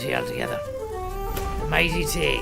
tea altogether. The mighty tea.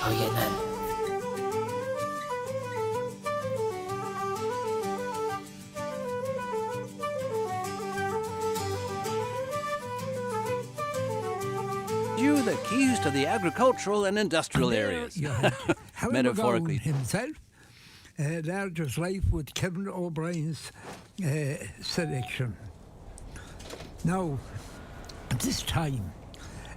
How are you getting on? You the keys to the agricultural and industrial And there areas. you had Harry Metaphorically. McGowan himself, Larger's Life with Kevin O'Brien's selection. Now, at this time,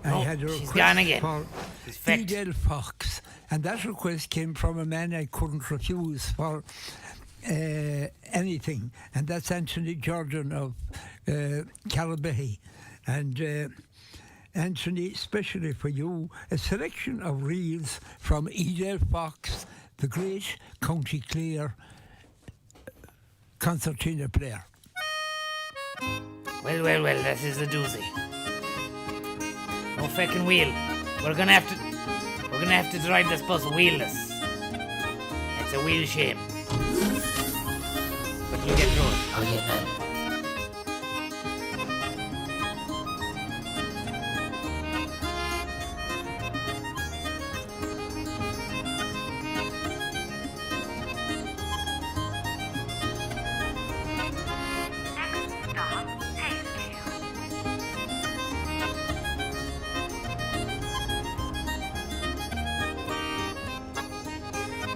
I had a she's gone again. request for She's fecked. Edel Fox, and that request came from a man I couldn't refuse for anything, and that's Anthony Jordan of Calabahy. And Anthony, especially for you, a selection of reels from Edel Fox, the great County Clare concertina player. Well, this is a doozy. No feckin' wheel. We're gonna have to drive this bus wheelless. It's a wheel shame. But we'll get through it. How are you getting on?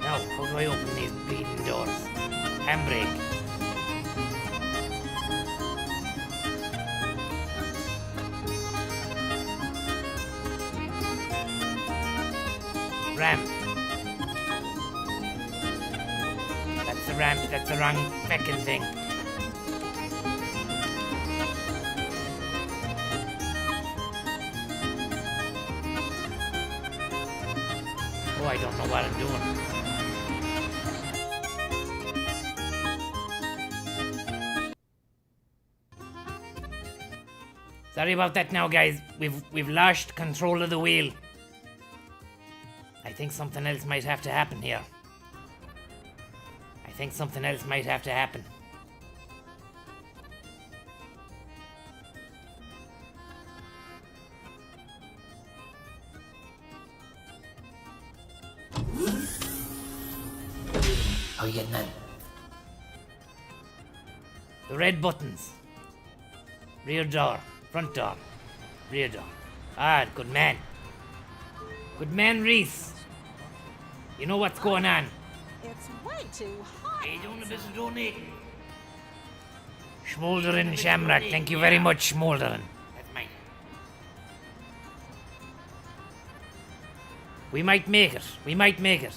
Now, how do I open these bleeding doors? Handbrake. Ramp. That's the ramp, that's the wrong feckin' thing. Oh, I don't know what I'm doing. Sorry about that now, guys. We've lost control of the wheel. I think something else might have to happen here. I think something else might have to happen. How are you getting on? The red buttons. Rear door, front door, rear door. Ah, good man. Good man, Reese. You know what's going on. It's way too hot. Hey, doing a bit of donating. Smouldering Shamrock, thank you very much, Smouldering. That's mine. We might make it. We might make it.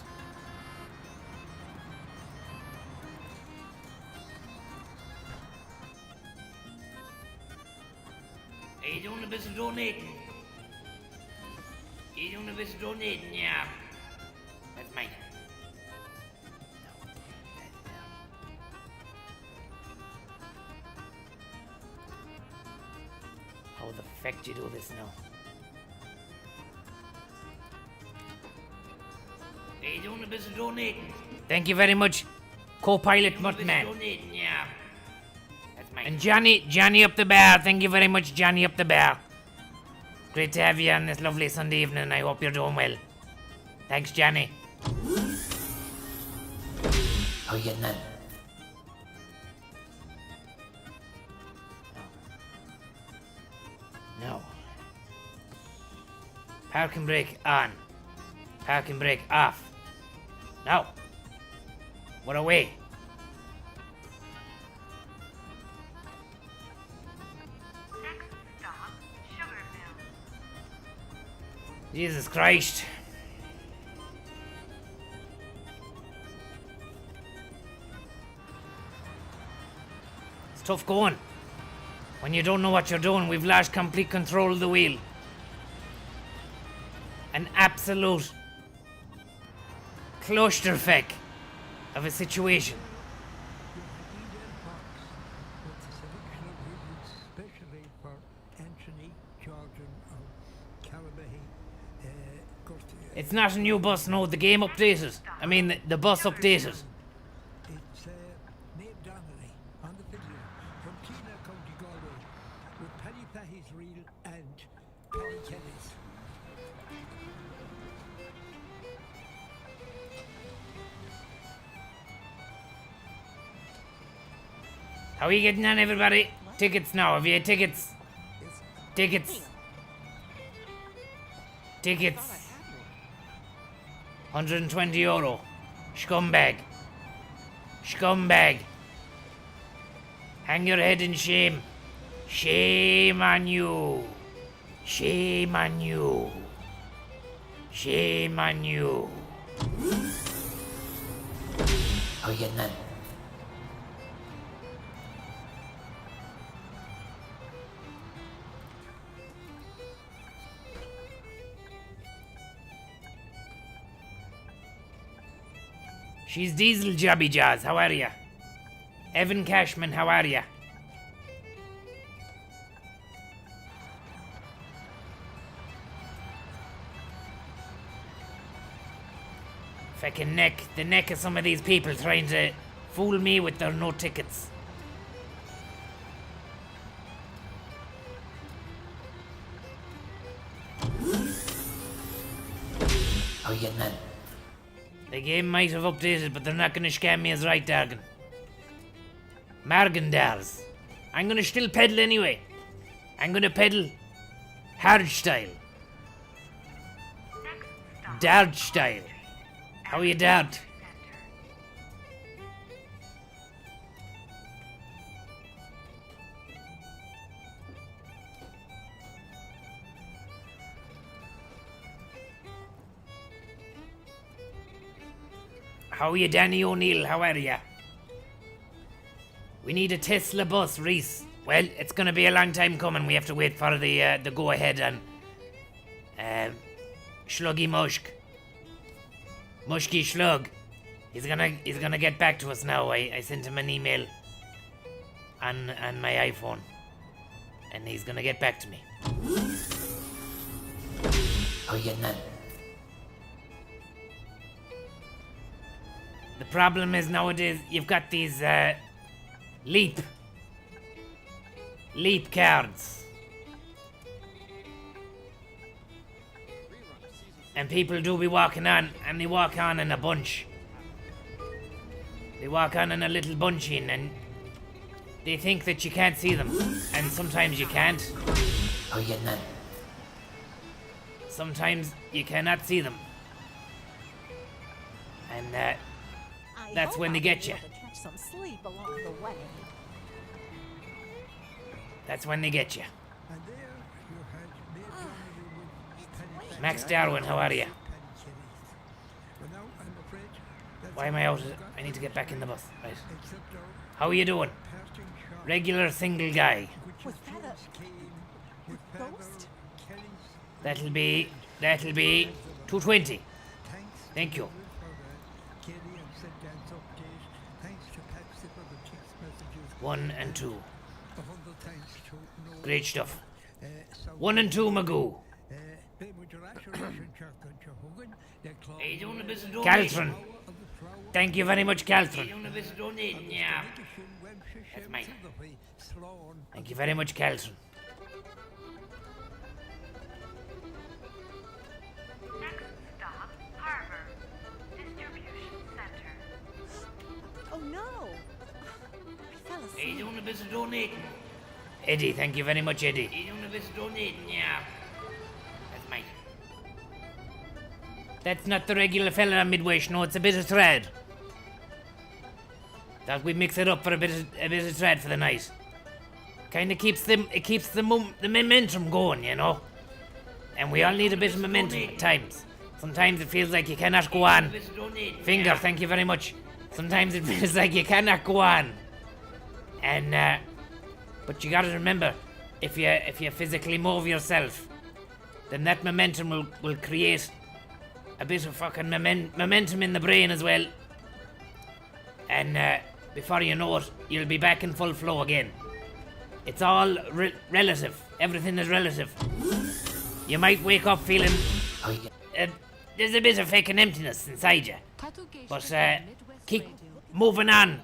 Hey, doing a bit of donating. Hey, doing a bit of donating, yeah. That's mine. How the feck do you do this now? Hey, doing a bit of donating. Thank you very much, co-pilot Muttman. Yeah. That's mine. And Johnny up the bar. Thank you very much, Johnny up the bar. Great to have you on this lovely Sunday evening. I hope you're doing well. Thanks, Johnny. How are you getting on? No. Parking brake on. Parking brake off. Now. What away? Next stop, Sugar Mill. Jesus Christ. It's tough going. When you don't know what you're doing, we've lost complete control of the wheel. An absolute clusterfuck of a situation. With the selection of readings specially for Anthony Jordan of Calabahy. It's not a new bus, no, the game updated. I mean, the bus updated. It's Nate Donnelly on the video from Keena, County Galway, with Paddy Fahey's reel and Paddy Kelly's. How are you getting on, everybody? Tickets now, have you had tickets? Tickets. Tickets. €120. Scumbag. Scumbag. Hang your head in shame. Shame on you. Shame on you. Shame on you. How are you getting on? She's Diesel Jobby Jaws, how are ya? Evan Cashman, how are ya? Fucking neck, the neck of some of these people trying to fool me with their no tickets. How are you getting on? The game might have updated, but they're not gonna scam me as right, Dargan. Margendars. I'm gonna still pedal anyway. I'm gonna pedal hard style. Dart style. How are you, Dart? How are you, Danny O'Neill? How are ya? We need a Tesla bus, Reese. Well, it's gonna be a long time coming. We have to wait for the go ahead on Shluggy Mushk. Mushky Shlug. He's gonna get back to us now. I sent him an email on my iPhone, and he's gonna get back to me. How are you getting on? The problem is nowadays you've got these leap cards, and people do be walking on, and they walk on in a bunch. They walk on in a little bunching, and they think that you can't see them, and sometimes you can't. How are you getting on? Sometimes you cannot see them, and that's when they get you. To catch some sleep along the way. That's when they get you. And there you had Nate Donnelly with Paddy Fahey. Max Darwin, how are you? Paddy Kelly's. Well, now, I'm afraid that's Why am I out? I need to get back in the bus. Right. except our How are you doing? passing shot, Regular single guy. which Was was that just came with ghost? Kelly's. That'll be 220. Thanks. Thank you. For the Kelly and St. Dan's update. Thanks to Patsy for the text messages. 1 and 2. A hundred thanks to Noel. Great stuff. So, 1 and 2, Magoo. they would your aspiration check on your Hogan, their club, Caltron. of the throw, Thank you very much, Caltron. yeah. That's mine. Thank you very much, Caltron. Next stop, Harbor Distribution Center. Oh no! I fell asleep. He's doing a bit of donating. Eddie, thank you very much, Eddie. He's doing a bit of donating, yeah. That's mine. That's not the regular fella on Midway, no, it's a bit of thread. Thought we'd mix it up for a bit of thread for the night. Kinda keeps the momentum going, you know. And we all need a bit of momentum at times. Sometimes it feels like you cannot go on. Finger, thank you very much. Sometimes it feels like you cannot go on. And, but you gotta remember, if you physically move yourself, then that momentum will create a bit of fucking momentum in the brain as well. And, before you know it, you'll be back in full flow again. It's all relative. Everything is relative. You might wake up feeling there's a bit of fucking emptiness inside you. But keep moving on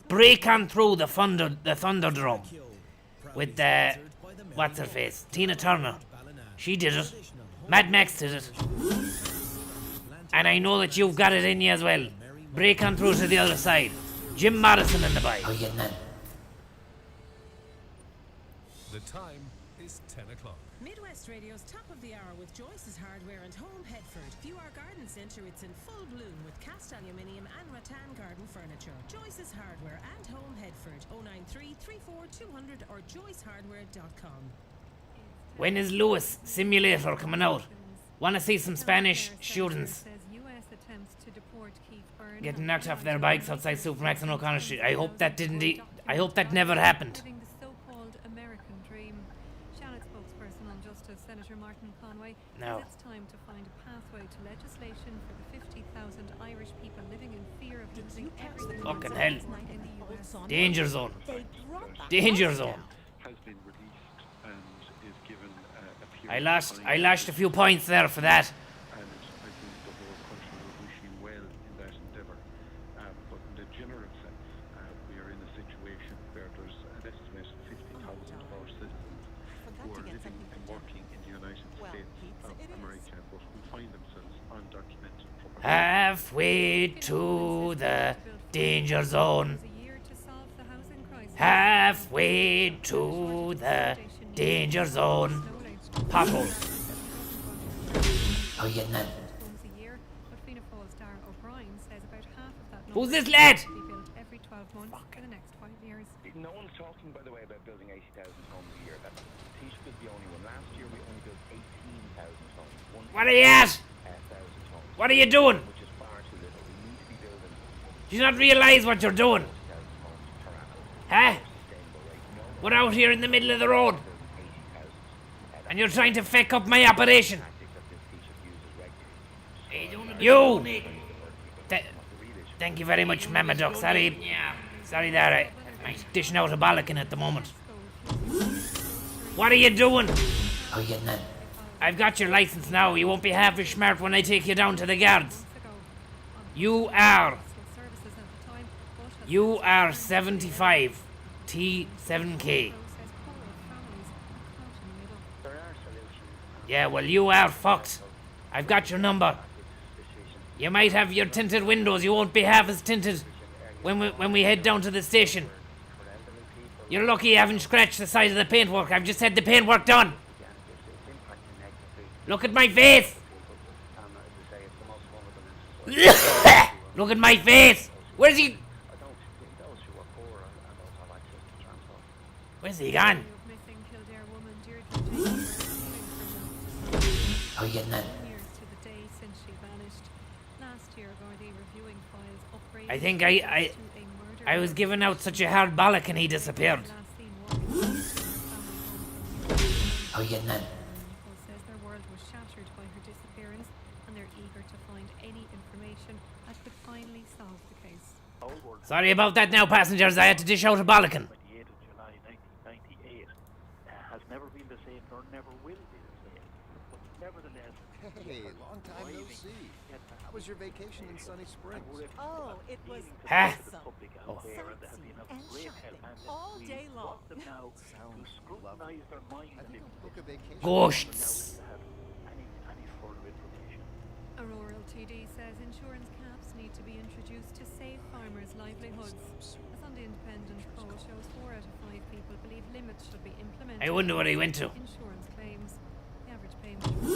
break on through the Thunderdome with what's her face? Tina Turner. She did it. Mad Max did it. And I know that you've got it in you as well. Break on through to the other side. Jim Morrison and the boys. How you nan? The time is 10 o'clock. Midwest Radio's top of the hour with Joyce's Hardware and Home Headford. View our garden centre, it's in full bloom with cast aluminium and rattan garden furniture. Joyce's Hardware and Home Headford. 093 34 200 or joycehardware.com. When is Lewis Simulator coming out? Wanna see some Spanish students getting knocked off their bikes outside Supermax on O'Connor Street. I hope that I hope that never happened. The so-called American dream. Shannon spokesperson on Justice Senator Martin Conway says it's time to find a pathway to legislation for the 50,000 Irish people living in fear of losing everything Fucking hell. in the US. Danger zone. Danger zone. Has been released and is given a period. I lashed a few points there for that. And I think the whole country will wish you well in that endeavour. But in the general sense, we are in a situation where there's an estimated 50,000 of our citizens who are living and working in the United States of America, but who find themselves undocumented. Halfway to the danger zone. A year to solve the housing crisis. Halfway to the danger zone. Pothole. How you nan? Homes a year, but Fianna Fáil's Darragh O'Brien says about half of that Who's number this lad? will be built every 12 months for the next 5 years. No one's talking, by the way, about building 80,000 homes a year. Taoiseach was the only one. Last year we only built 18,000 homes. What are you at? 1,000 homes, What are you doing? which is far too little. We need to be building Do you not realize what you're doing? 1,000 homes per annum. Huh? Sustainable rate. No one We're out here in the middle of the road, building 80,000. and you're trying to fake up my operation. Tactic that this Taoiseach uses regularly. You! Thank you very much, Mama Duck. Sorry there, I'm dishing out a bollocking at the moment. What are you doing? How you nan? I've got your license now. You won't be half as smart when I take you down to the guards. You are 75 T7K. Yeah, well, you are fucked. I've got your number. You might have your tinted windows. You won't be half as tinted when we head down to the station. You're lucky you haven't scratched the side of the paintwork. I've just had the paintwork done. Look at my face. Look at my face. Where's he? Where's he gone? How you nan? I think I was giving out such a hard bollock and he disappeared. How you nan? Says their world was shattered by her disappearance, and they're eager to find any information that could finally solve the case. Sorry about that now, passengers. I had to dish out a bollocking. 28th of July 1998 has never been the same nor never will be the same. But nevertheless, Hey, long time no see. How was your vacation in Sunny Springs? Oh, it was Huh? awesome. Oh. Sightseeing and shopping all day long. Sounds lovely. I think I'll book a vacation. Ghosts. Auroral TD says insurance caps need to be introduced to save farmers' livelihoods. A Sunday Independent poll shows 4 out of 5 people believe limits should be implemented. I wonder what he went to. Insurance claims. The average payment is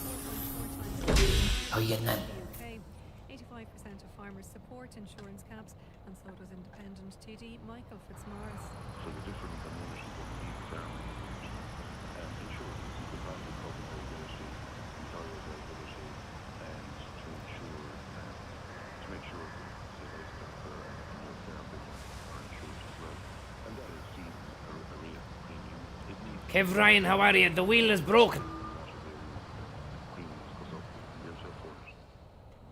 4.4 times How you nan? in the UK. 85% of farmers support insurance caps, and so does Independent TD Michael Fitzmaurice. So the difference in ownership of these insurance is the value of Kev Ryan, how are you? The wheel is broken.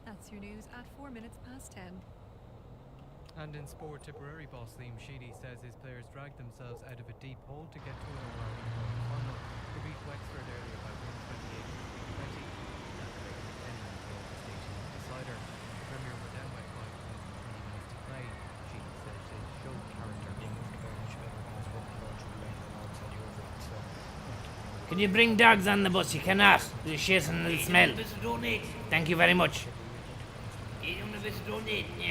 That's your news at 4 minutes past 10. And in sport, Tipperary boss Liam Sheedy says his players dragged themselves out of a deep hole to get to an All-Ireland final. They beat Wexford earlier by 128-20. That's their 10-minute station decider. The Premier were down by 5 points with 20 minutes to play. Sheedy says they showed character. Can you bring dogs on the bus? You cannot. The shit and the smell. Thank you very much.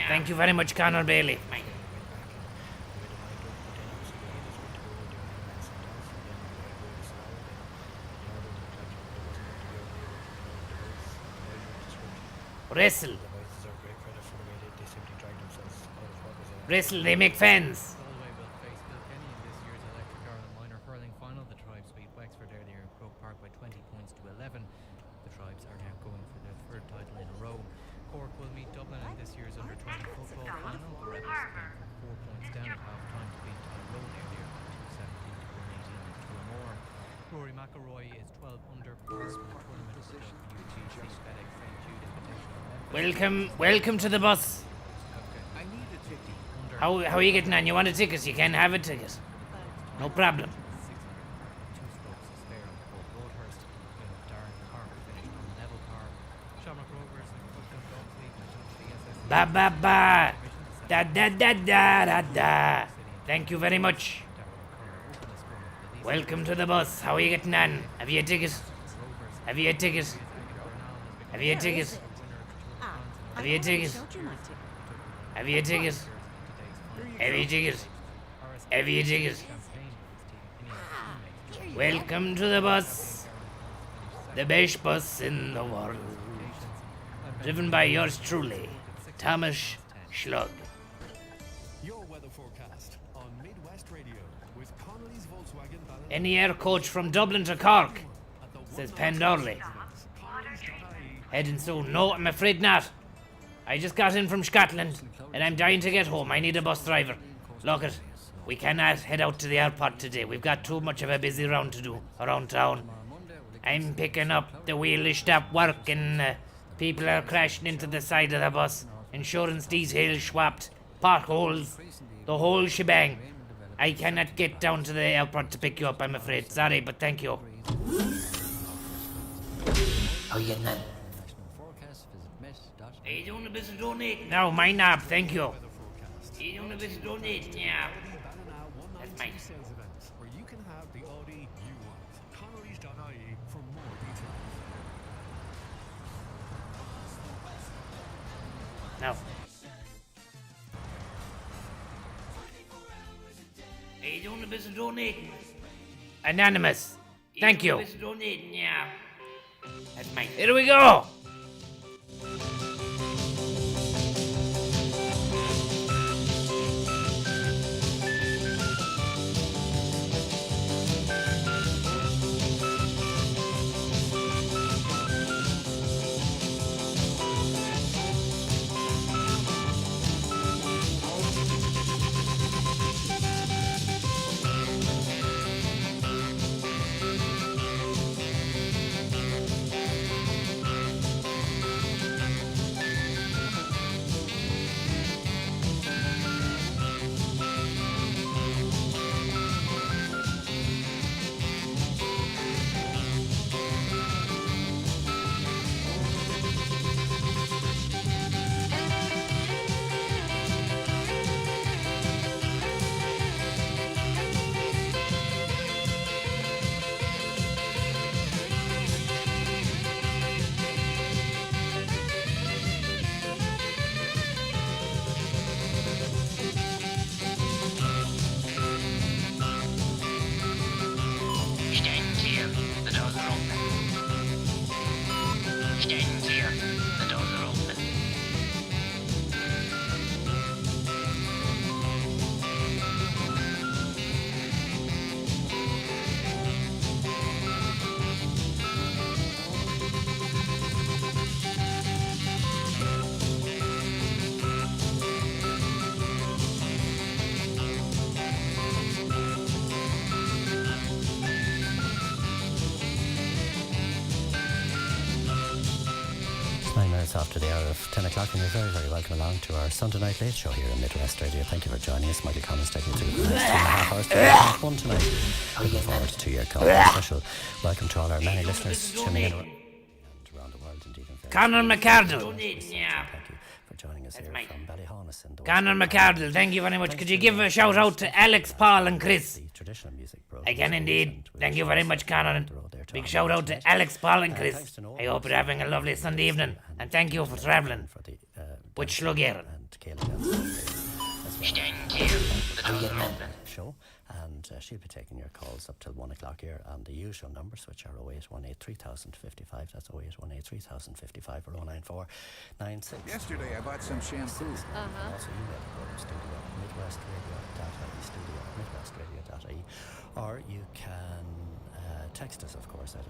Thank you very much, Conor Bailey. Wrestle. Wrestle, they make fans. Galway will face Kilkenny in this year's Electric Ireland Minor Hurling Final. The Tribes beat Wexford earlier in Croke Park by 20 points to 11. The Tribes are now going for their third title in a row. Cork will meet Dublin in this year's under-20 football final. The Rebels came from 4 points down at half-time to beat Tyrone earlier by 2-17 to win 18 with Tullamore. Rory McIlroy is 12 under par in the tournament of the WGC FedEx St. Jude Invitational. Welcome to the bus. I need a ticket. How are you getting on? You want a ticket? You can have a ticket. No problem. 600, 2 strokes to spare on Paul Broadhurst. Darren Carr finished on level par. Shamrock Rovers and Cooktown Dogs League match on the SSC. Ba ba ba. Da da da da da da. Thank you very much. Welcome to the bus. How are you getting on? Have you a ticket? Have you a ticket? Have you a ticket? Have you a ticket? Have you a ticket? Have you a ticket? Have you a ticket? Welcome to the bus. The best bus in the world. Driven by yours truly, Thomas Shlug. Your weather forecast on Midwest Radio with Connolly's Volkswagen Balance. Any air coach from Dublin to Cork, says Pendorley. Heading soon. No, I'm afraid not. I just got in from Scotland and I'm dying to get home. I need a bus driver. Look it, we cannot head out to the airport today. We've got too much of a busy round to do around town. I'm picking up the wheel is stopped working. People are crashing into the side of the bus. Insurance details swapped. Potholes. The whole shebang. I cannot get down to the airport to pick you up, I'm afraid. Sorry, but thank you. How you getting on? He's on the business donating. No, my knob, thank you. He's on the business donating, yeah. That's mine. Sales events where you can have the Audi you want. Connolly's.ie for more details. No. He's on the business donating. Anonymous. Thank you. Business donating, yeah. That's mine. Here we go. minutes after the hour of 10 o'clock, and you're very, very welcome along to our Sunday Night Late Show here in Midwest Radio. Thank you for joining us. Michael Collins taking you through the last 2.5 hours to half one tonight. Looking forward to your call. Special welcome to all our many listeners tuning in around the world, indeed. Conor McCardle. Yeah. Thank you for joining us here from Ballyhonus in the Conor McCardle, thank you very much. Could you give a shout out to Alex, Paul and Chris? Traditional music I can indeed. Thank you very much, Conor. Big shout out to Alex, Paul and Chris. I hope you're having a lovely Sunday evening. And thank you for travelling with Shlug Aaron. Show, and she'll be taking your calls up till 1 o'clock here on the usual numbers, which are 0818 3055. That's 0818 3055 or 09496. Yesterday I bought some shampoo. Also, you have to go to studio midwestradio.ie, studio midwestradio.ie, or you can text us, of course, at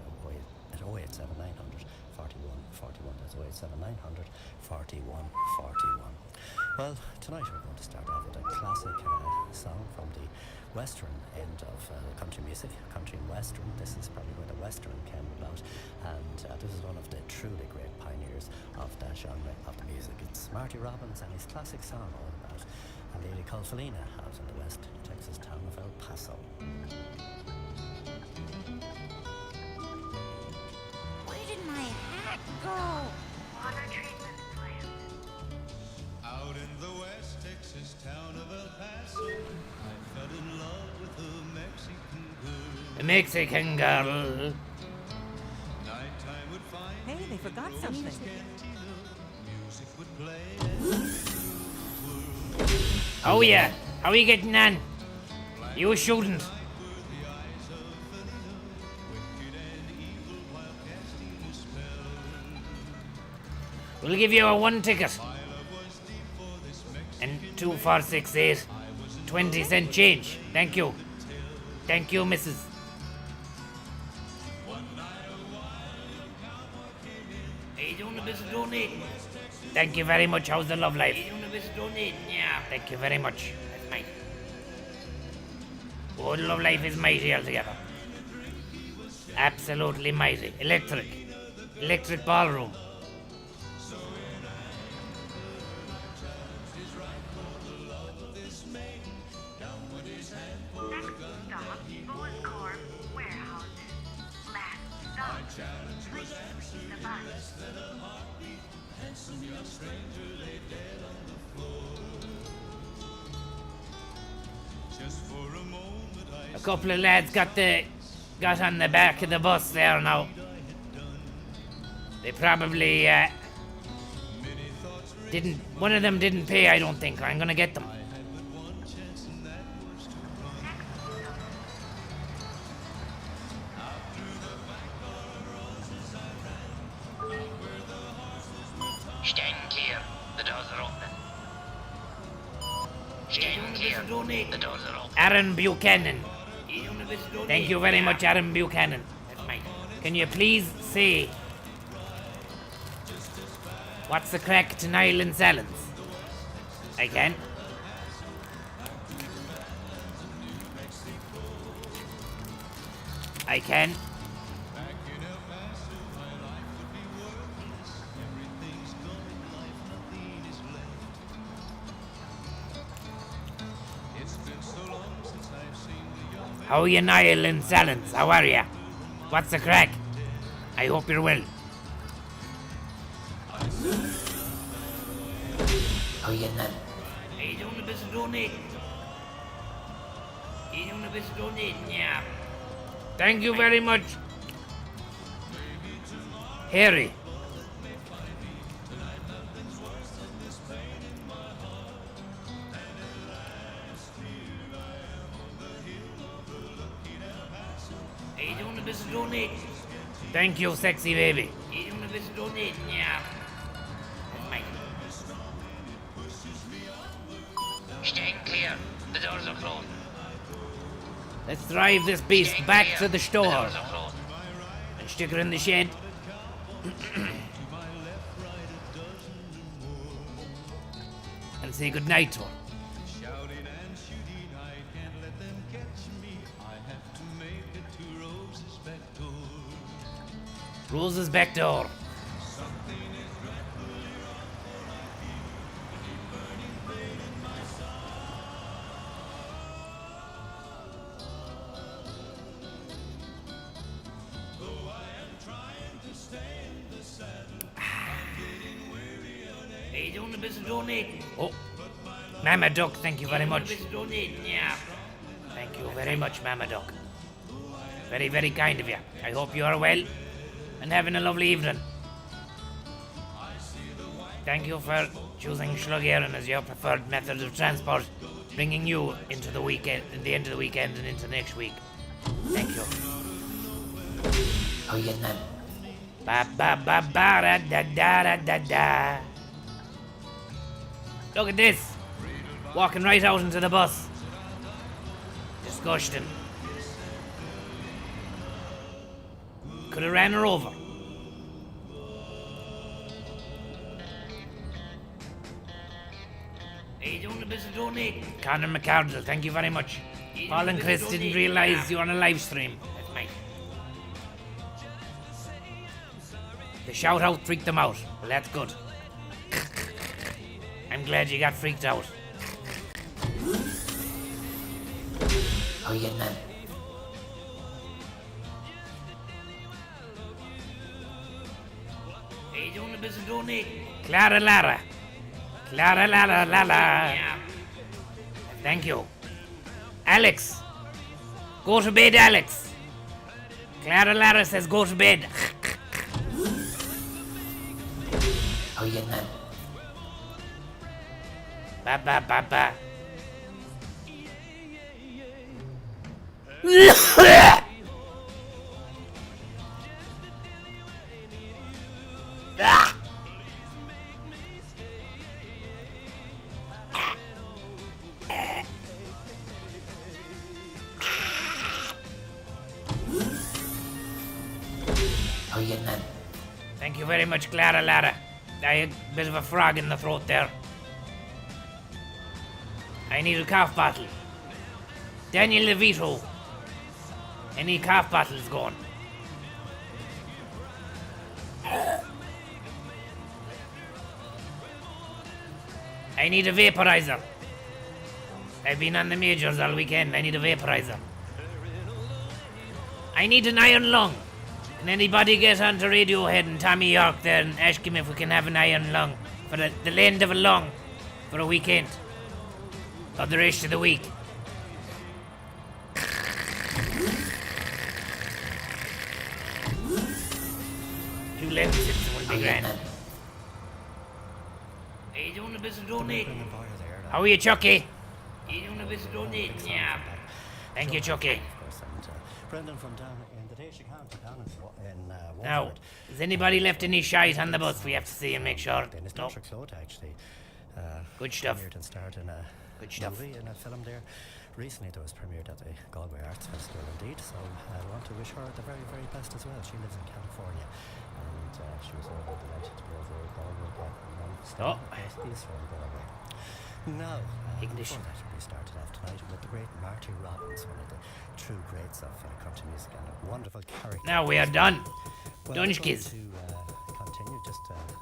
087 900 41 41. That's 087 900 41 41. Well, tonight we're going to start off with a classic song from the western end of country music, country and western. This is probably where the western came about, and this is one of the truly great pioneers of that genre of the music. It's Marty Robbins and his classic song all about a lady called Felina out in the West Texas town of El Paso. Where did my hat go? Water treatment plant. Out in the West Texas town of El Paso, I fell in love with a Mexican girl. A Mexican girl. Nighttime would find Hey, they forgot something. music would play. Oh yeah, how are you getting on? You shouldn't. We'll give you a 1 ticket. And 2 for 6 8. 20-cent change. Thank you. Thank you, Mrs. Are you doing a bit of donating? Thank you very much. How's the love life? Are you doing a bit of donating? Yeah. Thank you very much. That's mighty. Oh, the love life is mighty altogether. Absolutely mighty. Electric. Electric ballroom. A couple of lads got on the back of the bus there now. They probably didn't. One of them didn't pay, I don't think. I'm gonna get them. Stand clear. The doors are open. Stand clear. The doors are open. Aaron Buchanan. Thank you very much, Aaron Buchanan. Can you please say what's the crack to Niall and Salins? I can. I can. How are you, Niall and Salins? How are ya? What's the crack? I hope you're well. How you getting on? Are you doing a bit of donating? Are you doing a bit of donating? Yeah. Thank you very much, Harry. Are you doing a bit of donating? Thank you, sexy baby. Are you doing a bit of donating? Yeah. That's Mike. Stand clear. The doors are closed. Let's drive this beast back to the store and stick her in the shed. And say goodnight to her. Shouting and shooting, I can't let them catch me. I have to make it to Rose's back door. Rose's back door. Something is dreadful Are you doing a bit of donating? Oh, Mama Duck, thank you very much. A bit of donating, yeah. Thank you very much, Mama Duck. Very, very kind of you. I hope you are well and having a lovely evening. Thank you for choosing Shlug as your preferred method of transport, bringing you into the weekend, in the end of the weekend and into next week. Thank you. How are you getting on? Ba ba ba ba da da da da da. Look at this. Walking right out into the bus. Disgusting. Could have ran her over. Are you doing a bit of donating? Conor McCardle, thank you very much. Paul and Chris didn't realise you were on a live stream. That's mine. The shout out freaked them out. Well, that's good. I'm glad you got freaked out. How are you getting on? Are you doing a bit of donating? Clara Lara. Clara Lara Lara. Yeah. Thank you. Alex. Go to bed, Alex. Clara Lara says go to bed. How are you getting on? Ba ba ba ba. Ah! How are you getting on? Thank you very much, Clara Lara. I had a bit of a frog in the throat there. I need a cough bottle. Daniel DeVito. Any cough bottles going? I need a vaporizer. I've been on the majors all weekend. I need a vaporizer. I need an iron lung. Can anybody get onto Radiohead and Tommy York there and ask him if we can have an iron lung for the land of a lung for a weekend? Or the rest of the week? Two lens sips will be grand. Are you doing a bit of donating? How are you, Chucky? Are you doing a bit of donating? Yeah. Thank you, Chucky. Brendan from down in the Daisy County down in Now, has anybody left any shite on the bus? We have to see and make sure. It's No. not Claude actually. Good stuff. Premiered and starred in a Good stuff. movie, in a film there. Recently it was premiered at the Galway Arts Festival indeed, so I want to wish her the very, very best as well. She lives in California and she was really delighted to be over at Galway east from Galway. Now, before that we started off tonight with the great Marty Robbins, one of the true greats of country music and a wonderful character. Now we are done. Well, Done, we're going kids. to continue, just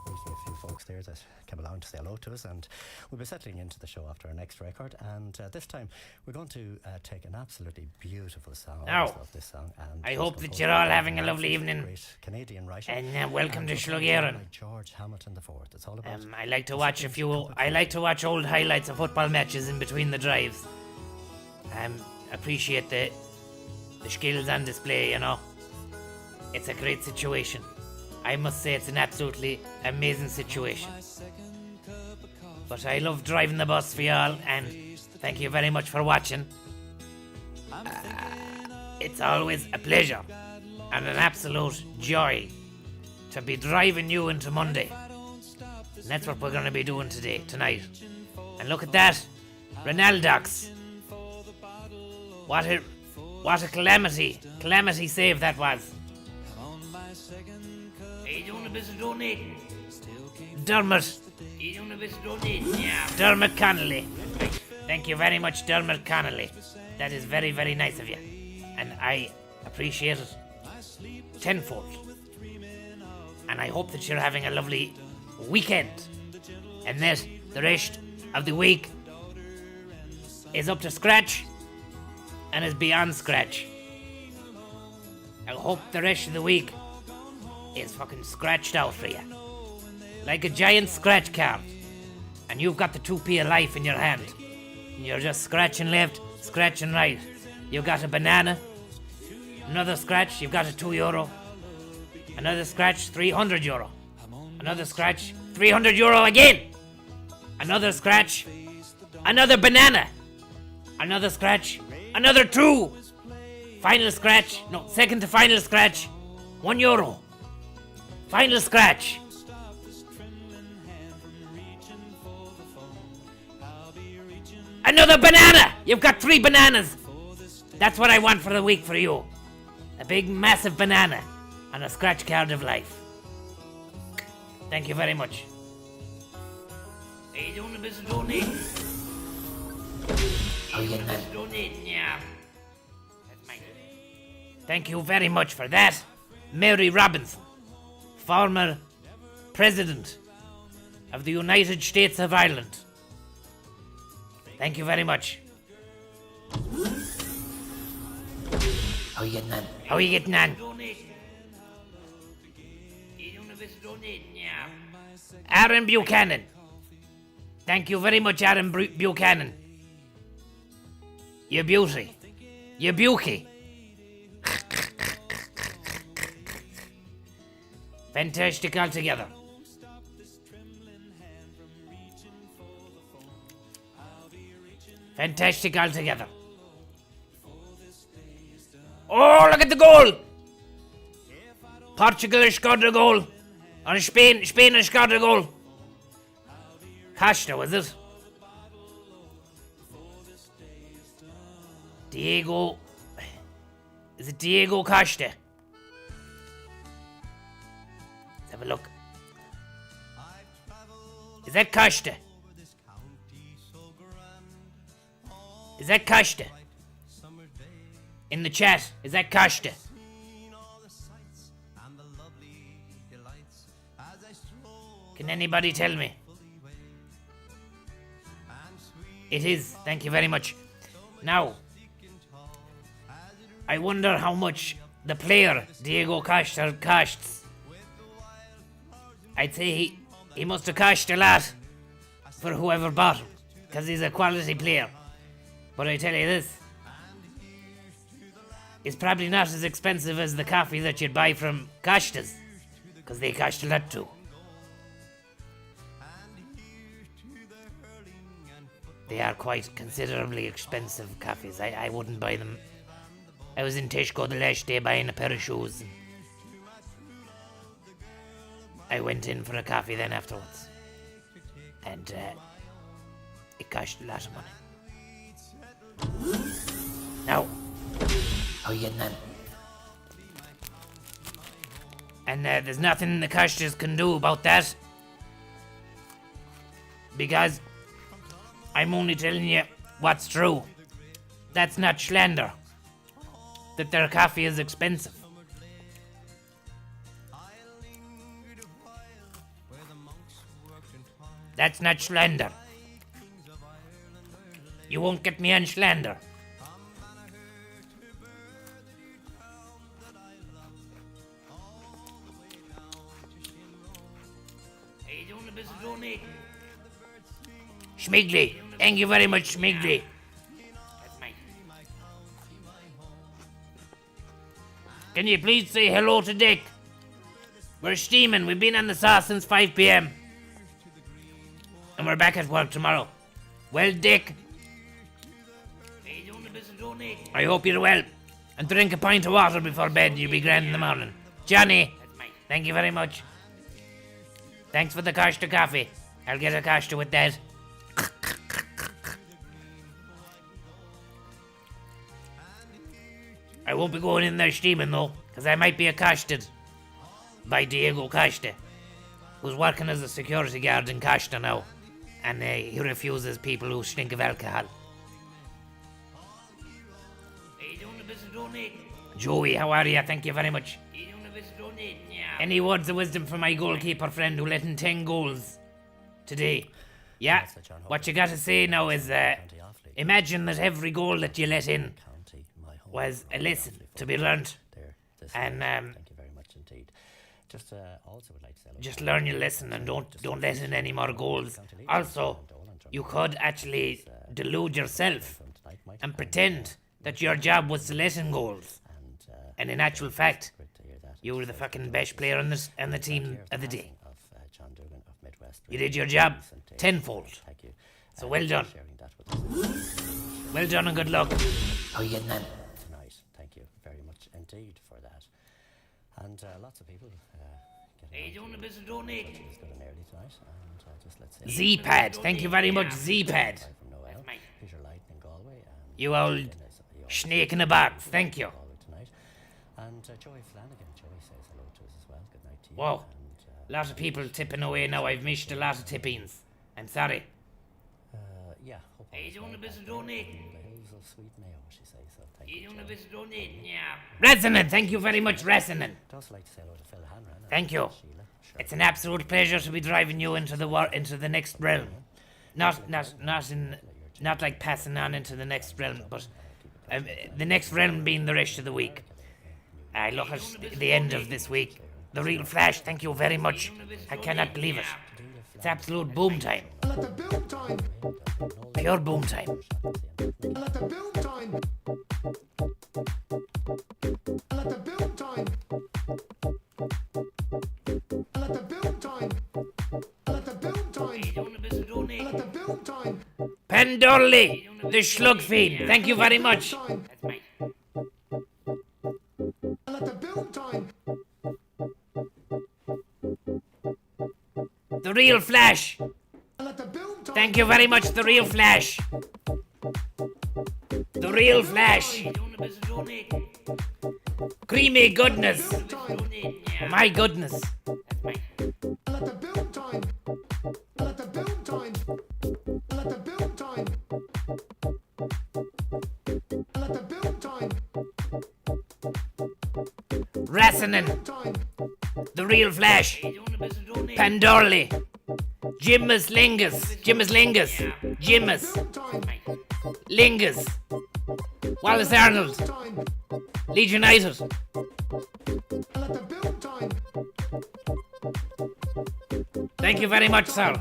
meeting a few folks there that came along to say hello to us, and we'll be settling into the show after our next record, and this time we're going to take an absolutely beautiful song. I always Now, love this song, and I it was hope that composed you're by all a having a lovely evening. great Canadian writer, And welcome to it's Shlug by George Hamilton IV. It's all about I like to watch I like to watch old highlights of football matches in between the drives. Appreciate the skills on display, you know. It's a great situation. I must say it's an absolutely amazing situation. But I love driving the bus for y'all, and thank you very much for watching. It's always a pleasure and an absolute joy to be driving you into Monday. And that's what we're going to be doing tonight. And look at that, Ronaldo's. What a calamity save that was. Are you doing a bit of donating? Dermot. Are you doing a bit of donating? Yeah. Dermot Connolly. Thank you very much, Dermot Connolly. That is very, very nice of you. And I appreciate it tenfold. And I hope that you're having a lovely weekend. And that the rest of the week is up to scratch and is beyond scratch. I hope the rest of the week is fucking scratched out for you. Like a giant scratch card. and you've got the 2p of life in your hand. And you're just scratching left, scratching right. You've got a banana. Another scratch, you've got a €2. Another scratch, €300. Another scratch, €300 again. Another scratch, another banana. Another scratch, another 2. Final scratch, no, second to final scratch, €1. Final scratch. Another banana! You've got 3 bananas. That's what I want for the week for you. A big, massive banana on a scratch card of life. Thank you very much. Are you doing a bit of donating? Are you getting that? Donating, yeah. Thank you very much for that. Mary Robinson, former President of the United States of Ireland. Thank you very much. How are you getting on? How are you getting on? Donating. Are you doing a bit of donating, yeah. Aaron Buchanan. Thank you very much, Aaron Buchanan. You beauty. You beauty. Fantastic altogether. Fantastic altogether. Oh, look at the goal! Portugal has scored a goal. Or Spain has scored a goal. Costa, was it? Diego. Is it Diego Costa? Let's have a look. Is that Costa? Is that Costa? In the chat, is that Costa? Can anybody tell me? It is, thank you very much. Now, I wonder how much the player, Diego Costa, costs. I'd say he must have cost a lot for whoever bought him, because he's a quality player. But I tell you this, it's probably not as expensive as the coffee that you'd buy from Costa's, because they cost a lot too. They are quite considerably expensive coffees. I wouldn't buy them. I was in Tesco the last day buying a pair of shoes. I went in for a coffee then afterwards. And it cost a lot of money. Now, how are you getting on? And there's nothing the Costas can do about that. Because I'm only telling you what's true. That's not slander. That their coffee is expensive. That's not slander. You won't get me on slander. Are you doing a bit of donating? Schmigley, thank you very much, Schmigley. Can you please say hello to Dick? We're steaming. We've been on the sauce since 5 p.m. And we're back at work tomorrow. Well, Dick, Are you doing a bit of donating? I hope you're well. And drink a pint of water before bed. You'll be grand in the morning. Johnny, thank you very much. Thanks for the Costa coffee. I'll get a Costa with that. I won't be going in there steaming though, because I might be accosted by Diego Costa, who's working as a security guard in Costa now, and he refuses people who stink of alcohol. Are you doing a bit of donating? Joey, how are you? Thank you very much. Are you doing a bit of donating, yeah. Any words of wisdom for my goalkeeper friend who let in 10 goals today? Yeah, what you gotta say now is, imagine that every goal that you let in was a lesson to be learnt. And thank you very much indeed. Just also would like to say... Just learn your lesson and don't let in any more goals. Also, you could actually delude yourself and pretend that your job was to let in goals. And in actual fact, you were the fucking best player on the team of the day. You did your job tenfold. So well done. Well done and good luck. How are you getting on? Tonight. Thank you very much indeed for that. And lots of people Hey, doing a bit of donating. It's good and early tonight. And just let's say... Z-Pad. Thank you very much, Z-Pad. Peter Light in Galway. You old snake in the box. Thank you. And Joey Flanagan. Joey says hello to us as well. Good night to you. Whoa. A lot of people tipping away now. I've missed a lot of tippings. I'm sorry. Yeah. Hey, doing a bit of donating. The hills of sweet Mayo, she says. So thank you. Doing a bit of donating, yeah. Resonant. Thank you very much, Resonant. I'd also like to say hello to Phil Hanran. Thank you. It's an absolute pleasure to be driving you into the next realm. Not like passing on into the next realm, but the next realm being the rest of the week. I look at the end of this week. The real Flash, thank you very much. I cannot believe it. It's absolute boom time. Pure boom time. Pendolly, the Shlug fiend. Thank you very much. The real Flash. Thank you very much, the real Flash. The real Flash. Creamy goodness. My goodness. Resonant. The real Flash. Pandorly. Jimus Lingus. Lingus. Wallace Arnold. Legionited. Thank you very much, sir.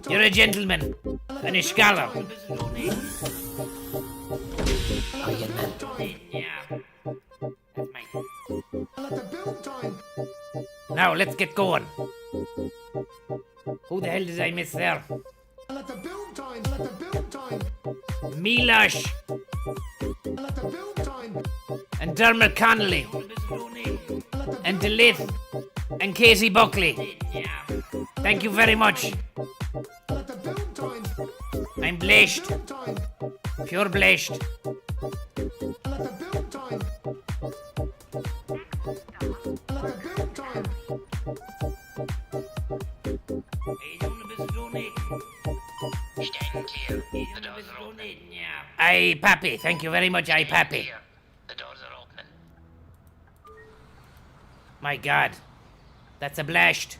You're a gentleman and a scholar. How are you getting on? Now, let's get going. Who the hell did I miss there? Milosh and Dermot Connolly and Delith and Casey Buckley. Thank you very much. I'm blessed. Pure blessed. Aye, Pappy. Thank you very much, aye, Pappy. The doors are opening. My God. That's a blast.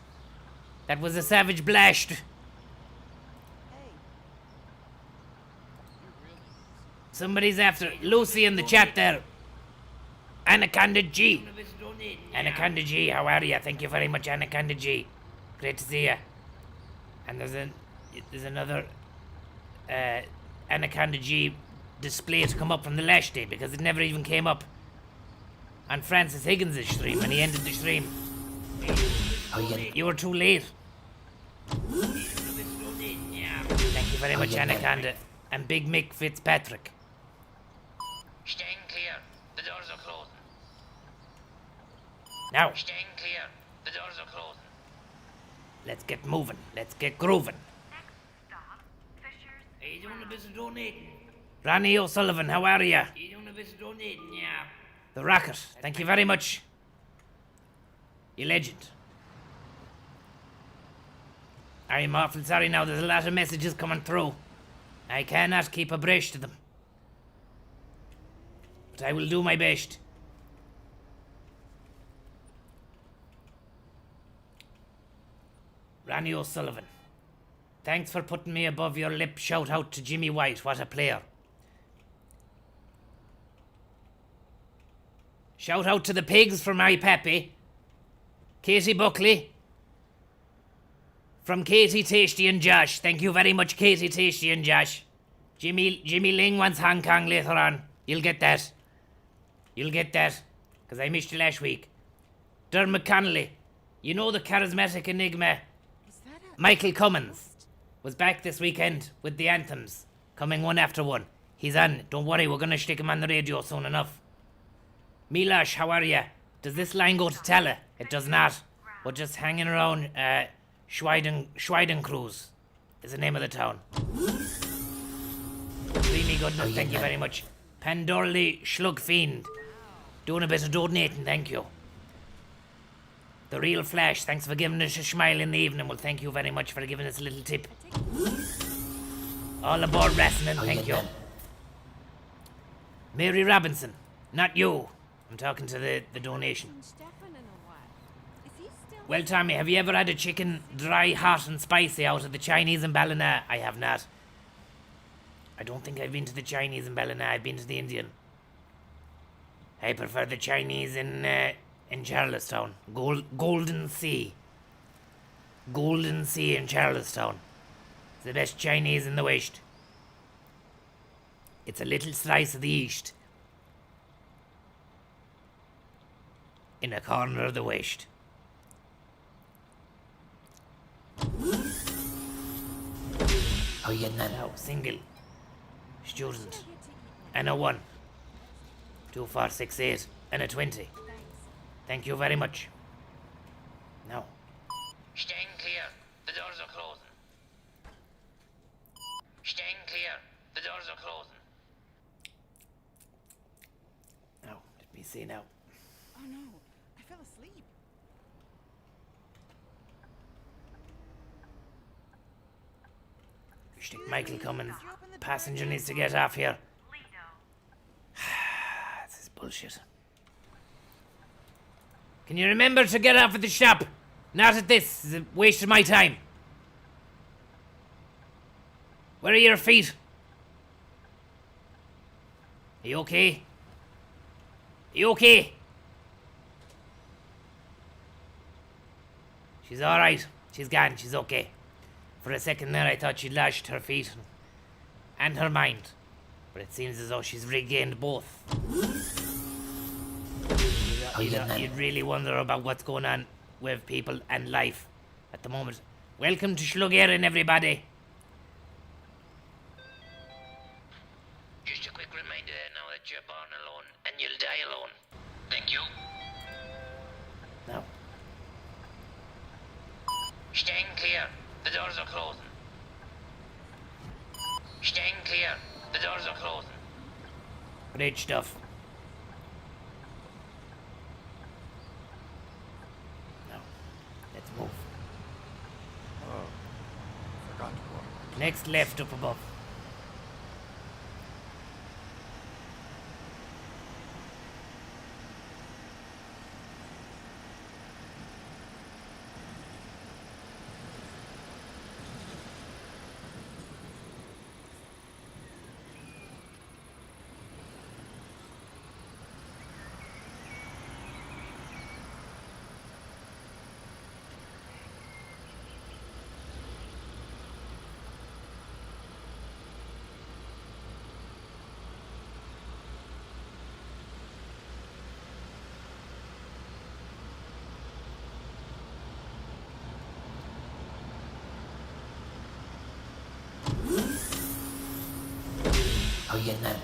That was a savage blast. Somebody's after Lucy in the chat there. Anaconda G. Anaconda G, how are you? Thank you very much, Anaconda G. Great to see you. And there's another Anaconda G display to come up from the last day because it never even came up on Francis Higgins' stream when he ended the stream. You were too late. Thank you very much, Anaconda. And Big Mick Fitzpatrick. Staying clear. The doors are closing. Now, Staying clear. The doors are closing. let's get moving. Let's get grooving. Are you doing a bit of donating? Ronnie O'Sullivan, how are you? Are you doing a bit of donating? Yeah. The Rocket, thank you very much. You legend. I'm awful sorry now, there's a lot of messages coming through. I cannot keep abreast of them. But I will do my best. Ronnie O'Sullivan. Thanks for putting me above your lip. Shout out to Jimmy White, what a player. Shout out to the pigs for my Pappy. Katie Buckley. From Katie, Tasty and Josh. Thank you very much, Katie, Tasty and Josh. Jimmy Ling wants Hong Kong later on. You'll get that. You'll get that. Because I missed you last week. Dermot Connolly. You know the charismatic enigma. Michael Cummins was back this weekend with the anthems. Coming one after one. He's on. Don't worry, we're going to stick him on the radio soon enough. Milosh, how are ya? Does this line go to Tala? It does not. We're just hanging around Schweidencreuz is the name of the town. Really goodness, thank you very much. Pandorly Shlug Fiend. Doing a bit of donating, thank you. The Real Flash, thanks for giving us a smile in the evening. Well, thank you very much for giving us a little tip. All aboard wrestling, thank you. Mary Robinson, not you. I'm talking to the donation. Well, Tommy, have you ever had a chicken dry, hot and spicy out of the Chinese in Ballina? I have not. I don't think I've been to the Chinese in Ballina. I've been to the Indian. I prefer the Chinese in Charlestown. Golden Sea. Golden Sea in Charlestown. It's the best Chinese in the West. It's a little slice of the East. In a corner of the West. How you getting that now? Single. Student. And a 1. 2, 4, 6, 8. And a 20. Thank you very much. Now. Stand clear. The doors are closing. Stand clear. The doors are closing. Now, let me see now. Oh no, I fell asleep. Stick Michael Cummins. Passenger needs to get off here. This is bullshit. Can you remember to get off at the shop? Not at this. It's a waste of my time. Where are your feet? Are you okay? Are you okay? She's alright. She's gone. She's okay. For a second there, I thought she'd lost her feet and her mind. But it seems as though she's regained both. You'd really wonder about what's going on with people and life at the moment. Welcome to Shlug Erin, everybody. Just a quick reminder now that you're born alone and you'll die alone. Thank you. Now. Stand clear. The doors are closing. Stand clear. The doors are closing. Great stuff. Now, let's move. Oh, forgot to walk. Next left up above. How you getting that?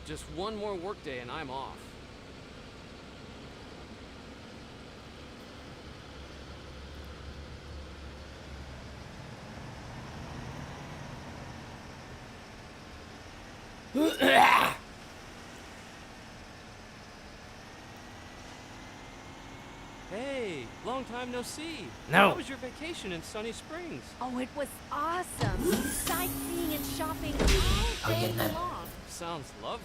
Just one more workday and I'm off. Hey, long time no see. No. How was your vacation in Sunny Springs? Oh, it was awesome. Sightseeing and shopping all day long. Sounds lovely.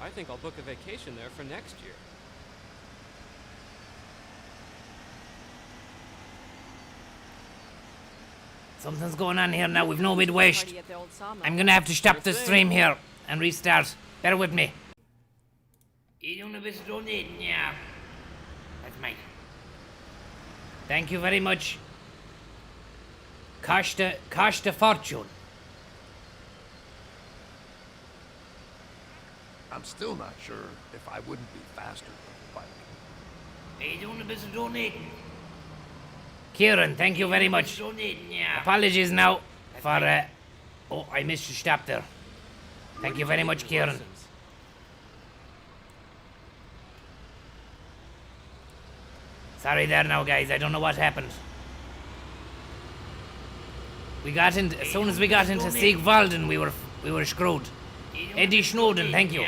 I think I'll book a vacation there for next year. Something's going on here now. We've no Midwest. Party at the old sawmill. I'm gonna have to stop the stream here and restart. Bear with me. You don't have a donate, yeah. That's mine. Thank you very much. Cost a fortune. I'm still not sure if I wouldn't be faster than a bike. You don't have a donate. Kieran, thank you very much. Donate, yeah. Apologies now for oh, I missed your stop there. Thank you very much, Kieran. Sorry there now, guys. I don't know what happened. We got in as soon as we got into Siegwalden, we were screwed. Eddie Snowden, thank you.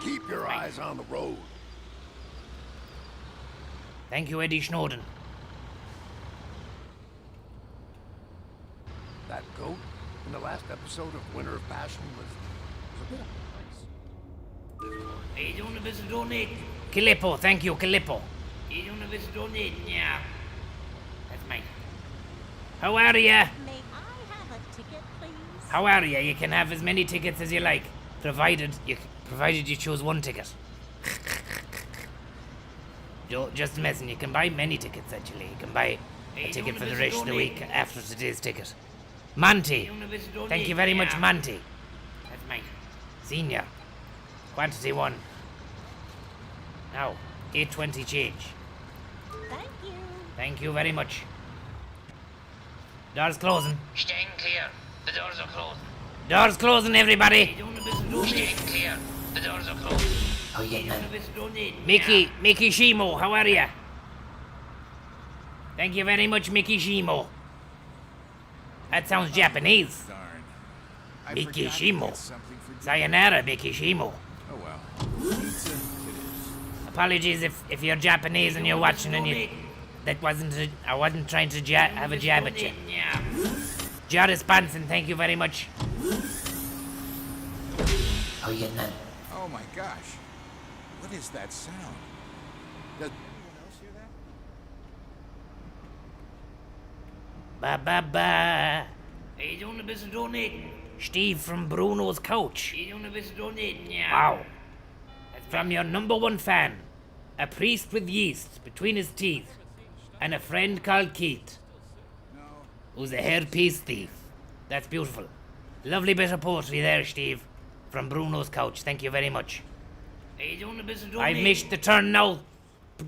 Keep your eyes on the road. Thank you, Eddie Snowden. That goat in the last episode of Winter of Passion was a bit of a place. You don't have a donate. Kilippo, thank you, Kilippo. You don't have a donate, yeah. That's mine. How are ya? May I have a ticket, please? How are ya? You can have as many tickets as you like, provided you choose one ticket. Just messing. You can buy many tickets actually. You can buy a ticket for the rest of the week after today's ticket. Monty, thank you very much, Monty. That's mine. Senior, quantity 1. Now, 820 change. Thank you. Thank you very much. Doors closing. Stand clear. The doors are closed. Doors closing, everybody. Stand clear. The doors are closed. How you getting on? Donate. Mickey Shimo, how are ya? Thank you very much, Mickey Shimo. That sounds Japanese. Darn. Mickey Shimo. Sayonara, Mickey Shimo. Oh well. Pizza it is. Apologies if you're Japanese and you're watching and you... That wasn't... I wasn't trying to have a jab at you. Joris Banson, thank you very much. How you getting on? Oh my gosh. What is that sound? Does Ba ba ba. You don't have a donate. Steve from Bruno's Couch. You don't have a donate, yeah. Wow. From your #1 fan, a priest with yeast between his teeth, and a friend called Keith, who's a hairpiece thief. That's beautiful. Lovely bit of poetry there, Steve, from Bruno's Couch. Thank you very much. You don't have a donate. I've missed the turn now.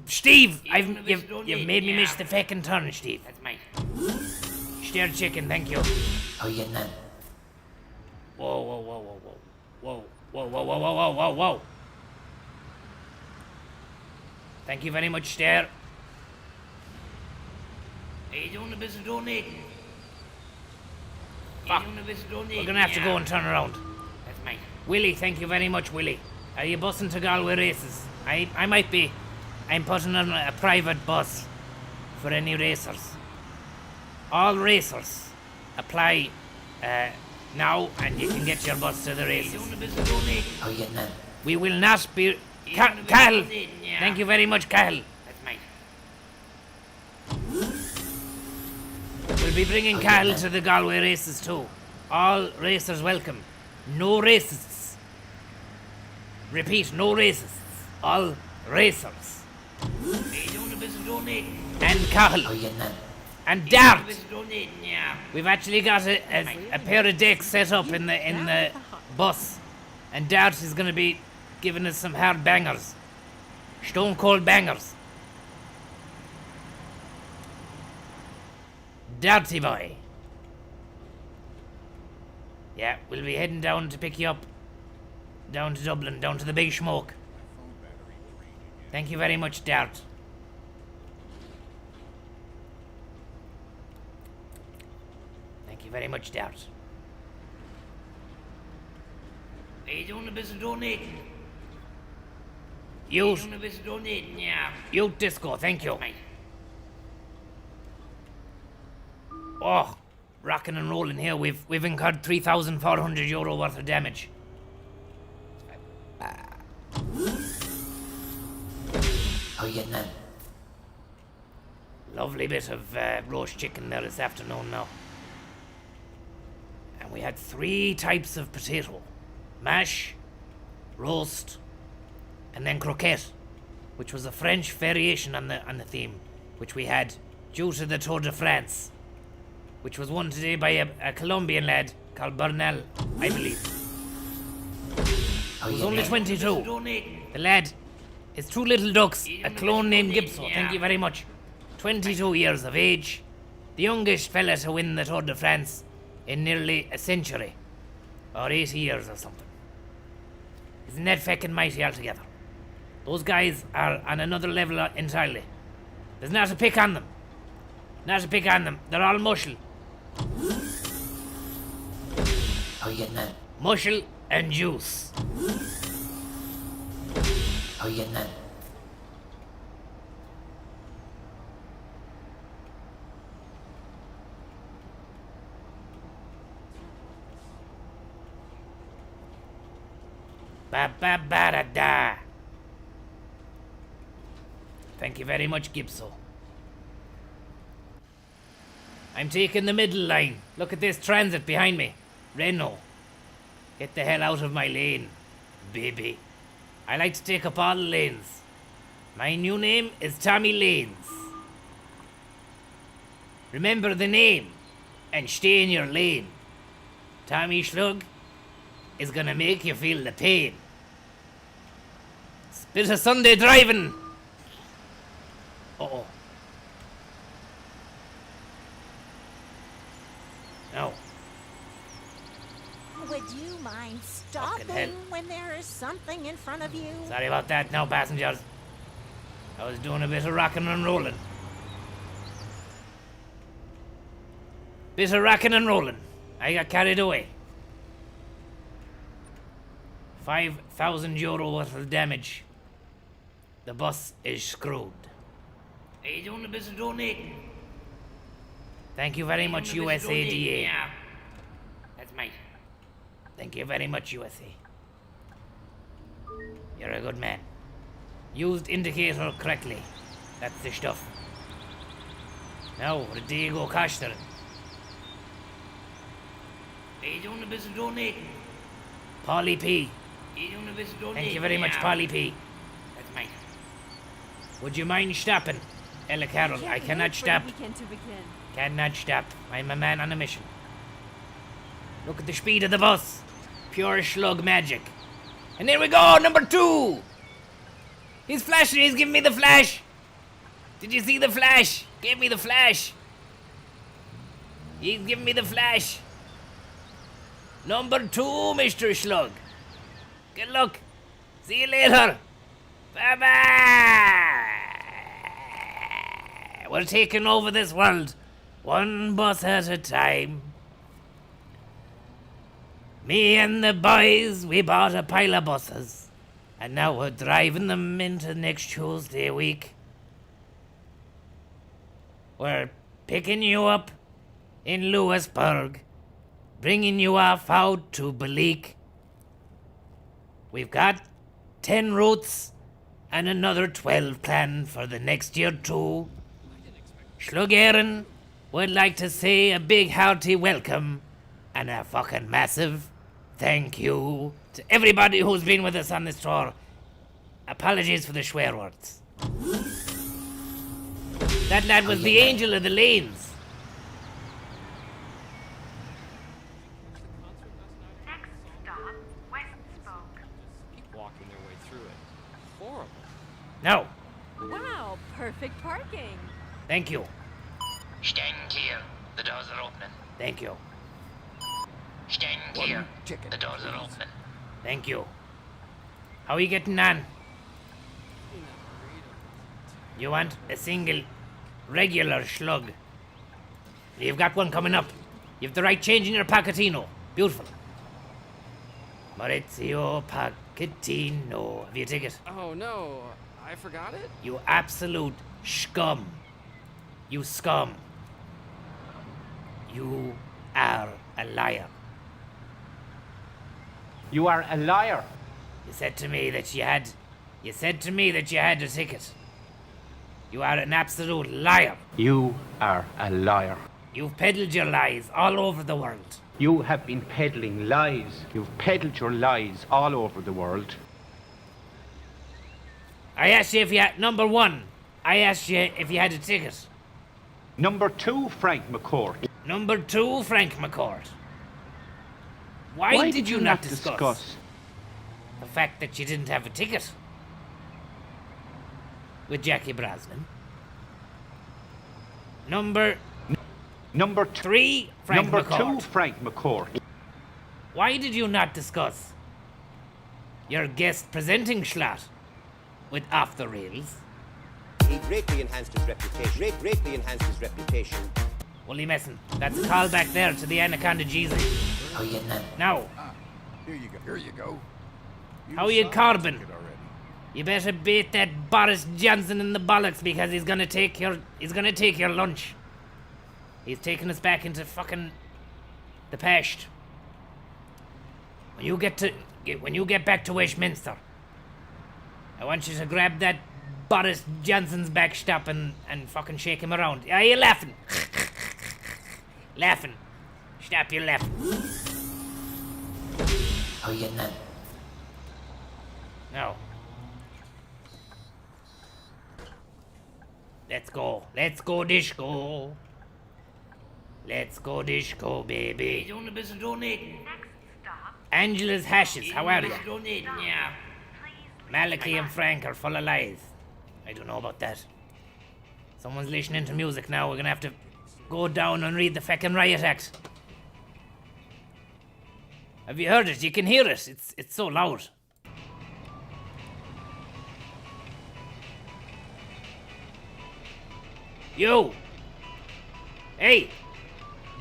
Steve, you've made me miss the feckin' turn, Steve. That's mine. Stirred chicken, thank you. How you getting on? Whoa, whoa, whoa, whoa, whoa. Whoa, whoa, whoa, whoa, whoa, whoa, whoa. Thank you very much, Stair. You don't have a donate. Fuck. We're gonna have to go and turn around. That's mine. Willie, thank you very much, Willie. Are you bussing to Galway races? I might be. I'm putting on a private bus for any racers. All racers apply now, and you can get your bus to the races. How you getting on? We will not be. Cahill, thank you very much, Cahill. That's mine. We'll be bringing Cahill to the Galway races too. All racers welcome. No racists. Repeat, no racists. All racers. And Cahill. And Dart. We've actually got a pair of decks set up in the bus, and Dart is going to be giving us some hard bangers, stone cold bangers. Darty boy. Yeah, we'll be heading down to pick you up, down to Dublin, down to the Big Smoke. Thank you very much, Dart. Thank you very much, Dart. You don't have a donate. Youth Donate, yeah. Youth Disco, thank you. Oh, rocking and rolling here. We've incurred €3,400 worth of damage. How you getting on? Lovely bit of roast chicken there this afternoon now. And we had 3 types of potato. Mash, roast, and then croquette, which was a French variation on the theme, which we had due to the Tour de France, which was won today by a Colombian lad called Bernal, I believe. He was only 22. The lad is 2 little ducks, a clone named Gibson. Thank you very much. 22 years of age, the youngest fella to win the Tour de France in nearly a century, or 80 years or something. Isn't that feckin' mighty altogether? Those guys are on another level entirely. There's not a pick on them. Not a pick on them. They're all mushel. How you getting that? Mushel and juice. How you getting that? Ba ba ba da da. Thank you very much, Gibso. I'm taking the middle line. Look at this transit behind me. Renault. Get the hell out of my lane, baby. I like to take up all the lanes. My new name is Tommy Lanes. Remember the name and stay in your lane. Tommy Shlug is gonna make you feel the pain. It's a bit of Sunday driving. Uh-oh. No. Would you mind stopping when there is something in front of you? Sorry about that now, passengers. I was doing a bit of rocking and rolling. Bit of rocking and rolling. I got carried away. €5,000 worth of damage. The bus is screwed. Are you doing a bit of donating? Thank you very much, USADA. Yeah. That's mine. Thank you very much, USA. You're a good man. Used indicator correctly. That's the stuff. Now, where do you go, Coster? Are you doing a bit of donating? Polly P. Are you doing a bit of donating? Thank you very much, Polly P. That's mine. Would you mind stopping? Ella Carroll, I cannot stop. Cannot stop. I'm a man on a mission. Look at the speed of the bus. Pure Shlug magic. And here we go, number 2. He's flashing, he's giving me the flash. Did you see the flash? Give me the flash. He's giving me the flash. Number 2, Mr. Shlug. Good luck. See you later. Bye-bye. We're taking over this world. One bus at a time. Me and the boys, we bought a pile of buses. And now we're driving them into next Tuesday week. We're picking you up in Lewisburg, bringing you off out to Balik. We've got 10 routes and another 12 planned for the next year too. Slugeren would like to say a big hearty welcome and a fucking massive thank you to everybody who's been with us on this tour. Apologies for the swear words. That lad was the angel of the lanes. Next stop, West Spoke. Keep walking their way through it. Horrible. No. Wow, perfect parking. Thank you. Stand clear. The doors are opening. Thank you. Stand clear. The doors are opening. Thank you. How are you getting on? You want a single, regular Shlug? You've got one coming up. You've the right change in your Pochettino. Beautiful. Maurizio Pochettino. Have you a ticket? Oh no, I forgot it? You absolute scum. You scum. You are a liar. You are a liar. You said to me that you had a ticket. You are an absolute liar. You are a liar. You've peddled your lies all over the world. You have been peddling lies. You've peddled your lies all over the world. I asked you if you had... Number one, I asked you if you had a ticket. Number two, Frank McCourt. Number two, Frank McCourt. Why did you not discuss the fact that you didn't have a ticket with Jackie Brosnan? Number three, Frank McCourt. Number two, Frank McCourt. Why did you not discuss your guest presenting slot with Off the Rails? He greatly enhanced his reputation. Greatly enhanced his reputation. Well, he messing. That's a call back there to the Anaconda Jesus. How you getting on? Now. Here you go. Here you go. How are you, Corbin? You better beat that Boris Johnson in the bollocks because he's gonna take your lunch. He's taking us back into fucking the past. When you get back to Westminster, I want you to grab that Boris Johnson's backstop and fucking shake him around. Are you laughing? Laughing. Stop your laughing. How you getting on? No. Let's go. Let's go disco. Let's go disco, baby. He's only busy donating. Angela's Hashes, how are you? Donating, yeah. Malachi and Frank are full of lies. I don't know about that. Someone's listening to music now. We're gonna have to go down and read the fucking riot act. Have you heard it? You can hear it. It's so loud. Yo! Hey!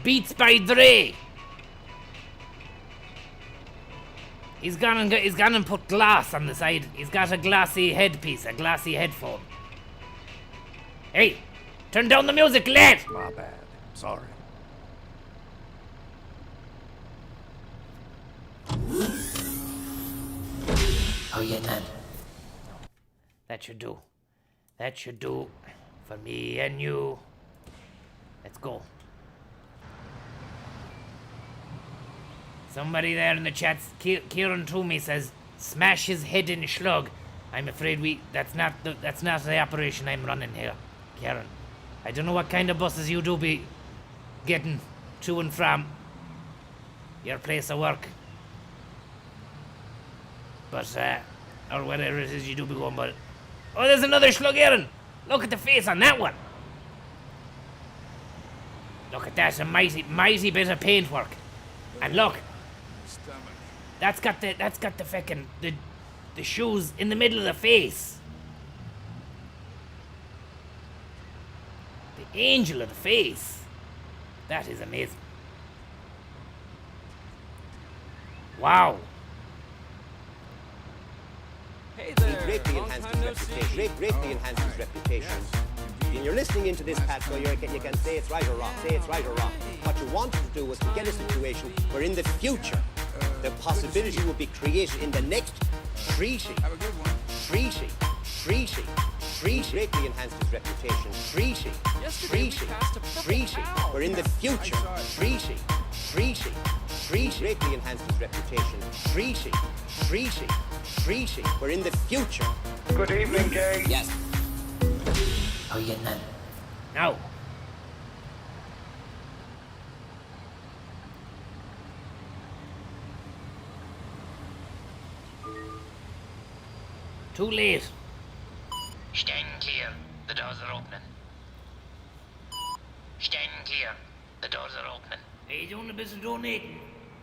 Beats by Dre! He's gone and put glass on the side. He's got a glassy headpiece, a glassy headphone. Hey! Turn down the music, lad! My bad. Sorry. How you getting on? That should do. That should do for me and you. Let's go. Somebody there in the chat, Kieran Toomey says, smash his head in Shlug. I'm afraid that's not the operation I'm running here, Kieran. I don't know what kind of buses you do be getting to and from your place of work. But, or whatever it is you do be going, but... Oh, there's another Shlug Aaron! Look at the face on that one! Look at that, a mighty bit of paintwork. And look! That's got the fucking, the shoes in the middle of the face. The angel of the face. That is amazing. Wow. He greatly enhanced his reputation. Greatly enhanced his reputation. When you're listening into this, Pat, so you can say it's right or wrong. Say it's right or wrong. What you wanted to do was to get a situation where in the future, the possibility will be created in the next treaty. Greatly enhanced his reputation. Treaty. Where in the future, treaty. Greatly enhanced his reputation. Treaty. Where in the future. Good evening, gang. Yes. How you getting on? No. Too late. Stand clear. The doors are opening. Stand clear. The doors are opening. He's only busy donating.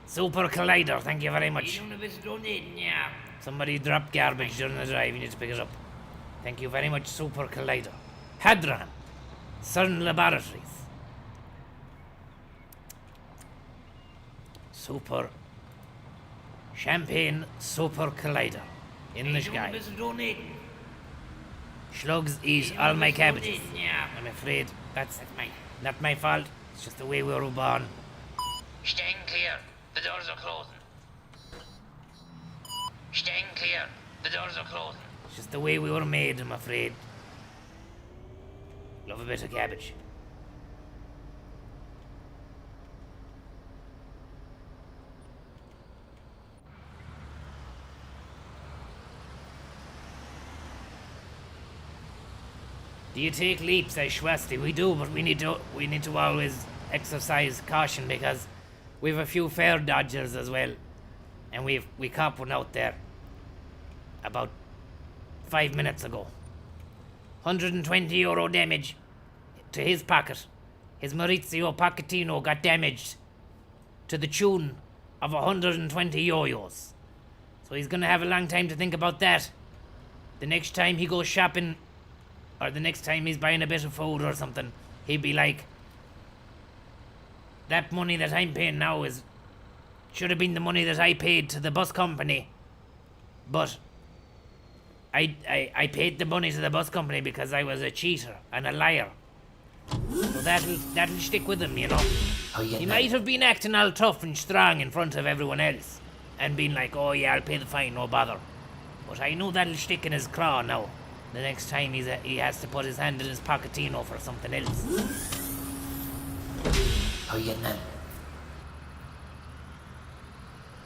Super Collider, thank you very much. He's only busy donating, yeah. Somebody dropped garbage during the drive, you need to pick it up. Thank you very much, Super Collider. Hadron, CERN Laboratories. Super Champagne Super Collider in the sky. Slugs eat all my cabbages. Yeah. I'm afraid that's not my fault. It's just the way we were born. Stand clear. The doors are closing. Stand clear. The doors are closing. It's just the way we were made, I'm afraid. Love a bit of cabbage. Do you take leaps, says Schwesty? We do, but we need to always exercise caution because we've a few fare dodgers as well. And we caught one out there about 5 minutes ago. €120 damage to his pocket. His Maurizio Pochettino got damaged to the tune of 120 yo-yos. So he's gonna have a long time to think about that. The next time he goes shopping, or the next time he's buying a bit of food or something, he'd be like, that money that I'm paying now should have been the money that I paid to the bus company. But I paid the money to the bus company because I was a cheater and a liar. So that'll stick with him, you know. He might have been acting all tough and strong in front of everyone else and been like, oh yeah, I'll pay the fine, no bother. But I know that'll stick in his craw now. The next time he has to put his hand in his Pochettino for something else. How you getting on?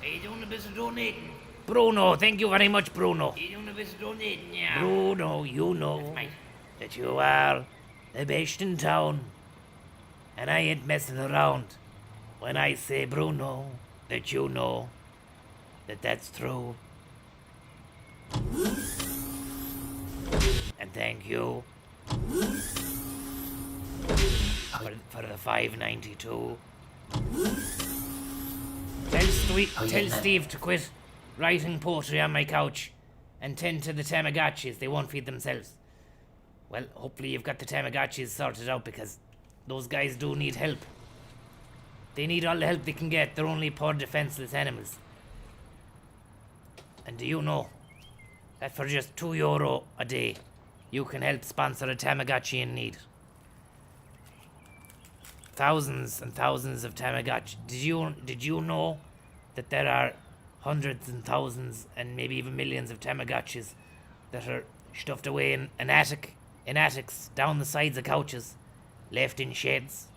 Are you doing a bit of donating? Bruno, thank you very much, Bruno. Are you doing a bit of donating, yeah? Bruno, you know that you are the best in town. And I ain't messing around when I say, Bruno, that you know that that's true. And thank you for the $5.92. Tell Steve to quit writing poetry on my couch and tend to the Tamagotchis. They won't feed themselves. Well, hopefully you've got the Tamagotchis sorted out because those guys do need help. They need all the help they can get. They're only poor defenseless animals. And do you know that for just €2 a day, you can help sponsor a Tamagotchi in need? Thousands and thousands of Tamagotchi. Did you know that there are hundreds and thousands and maybe even millions of Tamagotchis that are stuffed away in attics, down the sides of couches, left in sheds,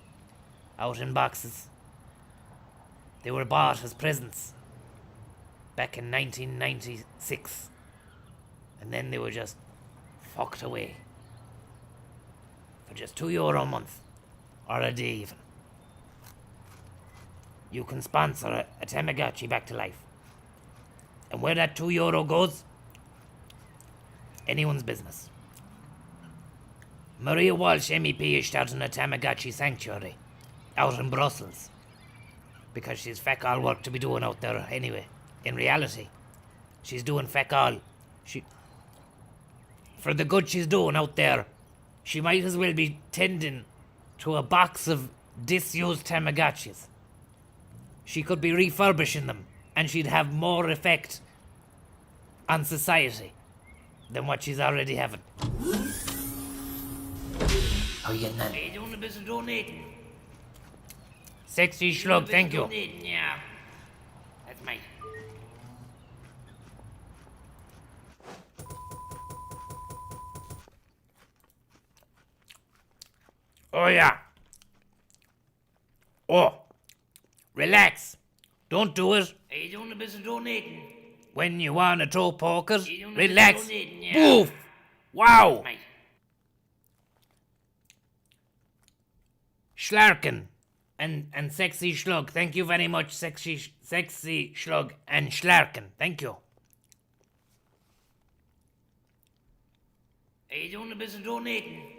out in boxes? They were bought as presents back in 1996, and then they were just fucked away for just €2 a month, or a day even. You can sponsor a Tamagotchi back to life. And where that €2 goes, anyone's business. Maria Walsh MEP is starting a Tamagotchi sanctuary out in Brussels because she's feck all work to be doing out there anyway. In reality, she's doing feck all. For the good she's doing out there, she might as well be tending to a box of disused Tamagotchis. She could be refurbishing them and she'd have more effect on society than what she's already having. How you getting on? Are you doing a bit of donating? Sexy Shlug, thank you. Donating, yeah. That's mine. Oh yeah. Oh, relax. Don't do it. Are you doing a bit of donating? When you want to throw pokers, Are you doing a bit of relax. donating, yeah? Boof. Wow. Mine. Schlarken and Sexy Shlug. Thank you very much, Sexy Shlug and Schlarken. Thank you. Are you doing a bit of donating?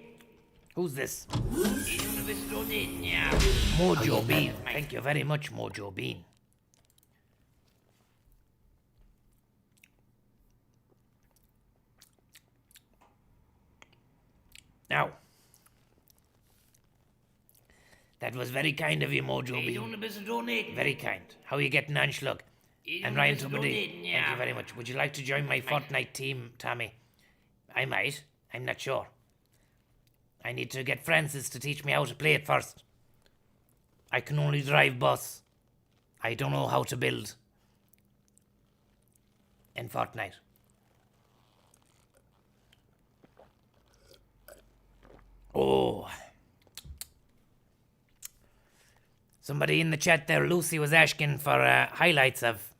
Who's this? Are you doing a bit of donating, yeah? Mojo Bean. Thank you very much, Mojo Bean. Now, that was very kind of you, Mojo Are you Bean. doing a bit of donating? Very kind. How are you getting on, Shlug? And Ryan Tuberty. Thank you very much. Would you like to join my Fortnite team, Tommy? I might. I'm not sure. I need to get Francis to teach me how to play it first. I can only drive bus. I don't know how to build in Fortnite. Oh. Somebody in the chat there, Lucy, was asking for highlights of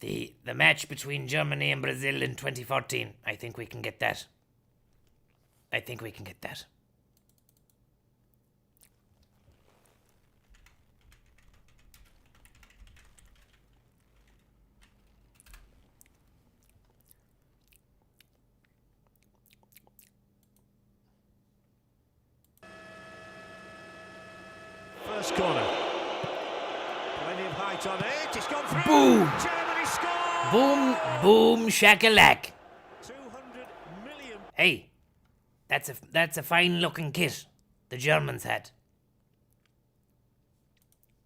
the match between Germany and Brazil in 2014. I think we can get that. I think we can get that. First corner. Plenty of height on it. It's gone through. Boom! Germany score! Boom, boom, shakalak. 200 million. Hey, that's a fine looking kit the Germans had.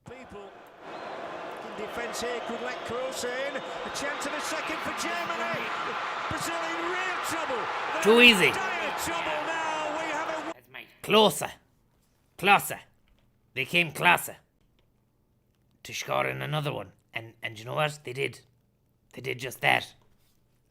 People in defence here could let Kroos in. A chance of a second for Germany. Brazil in real trouble. Too easy. Dire trouble now. We have a... Closer. Closer. They came closer to scoring another one. And you know what? They did. They did just that.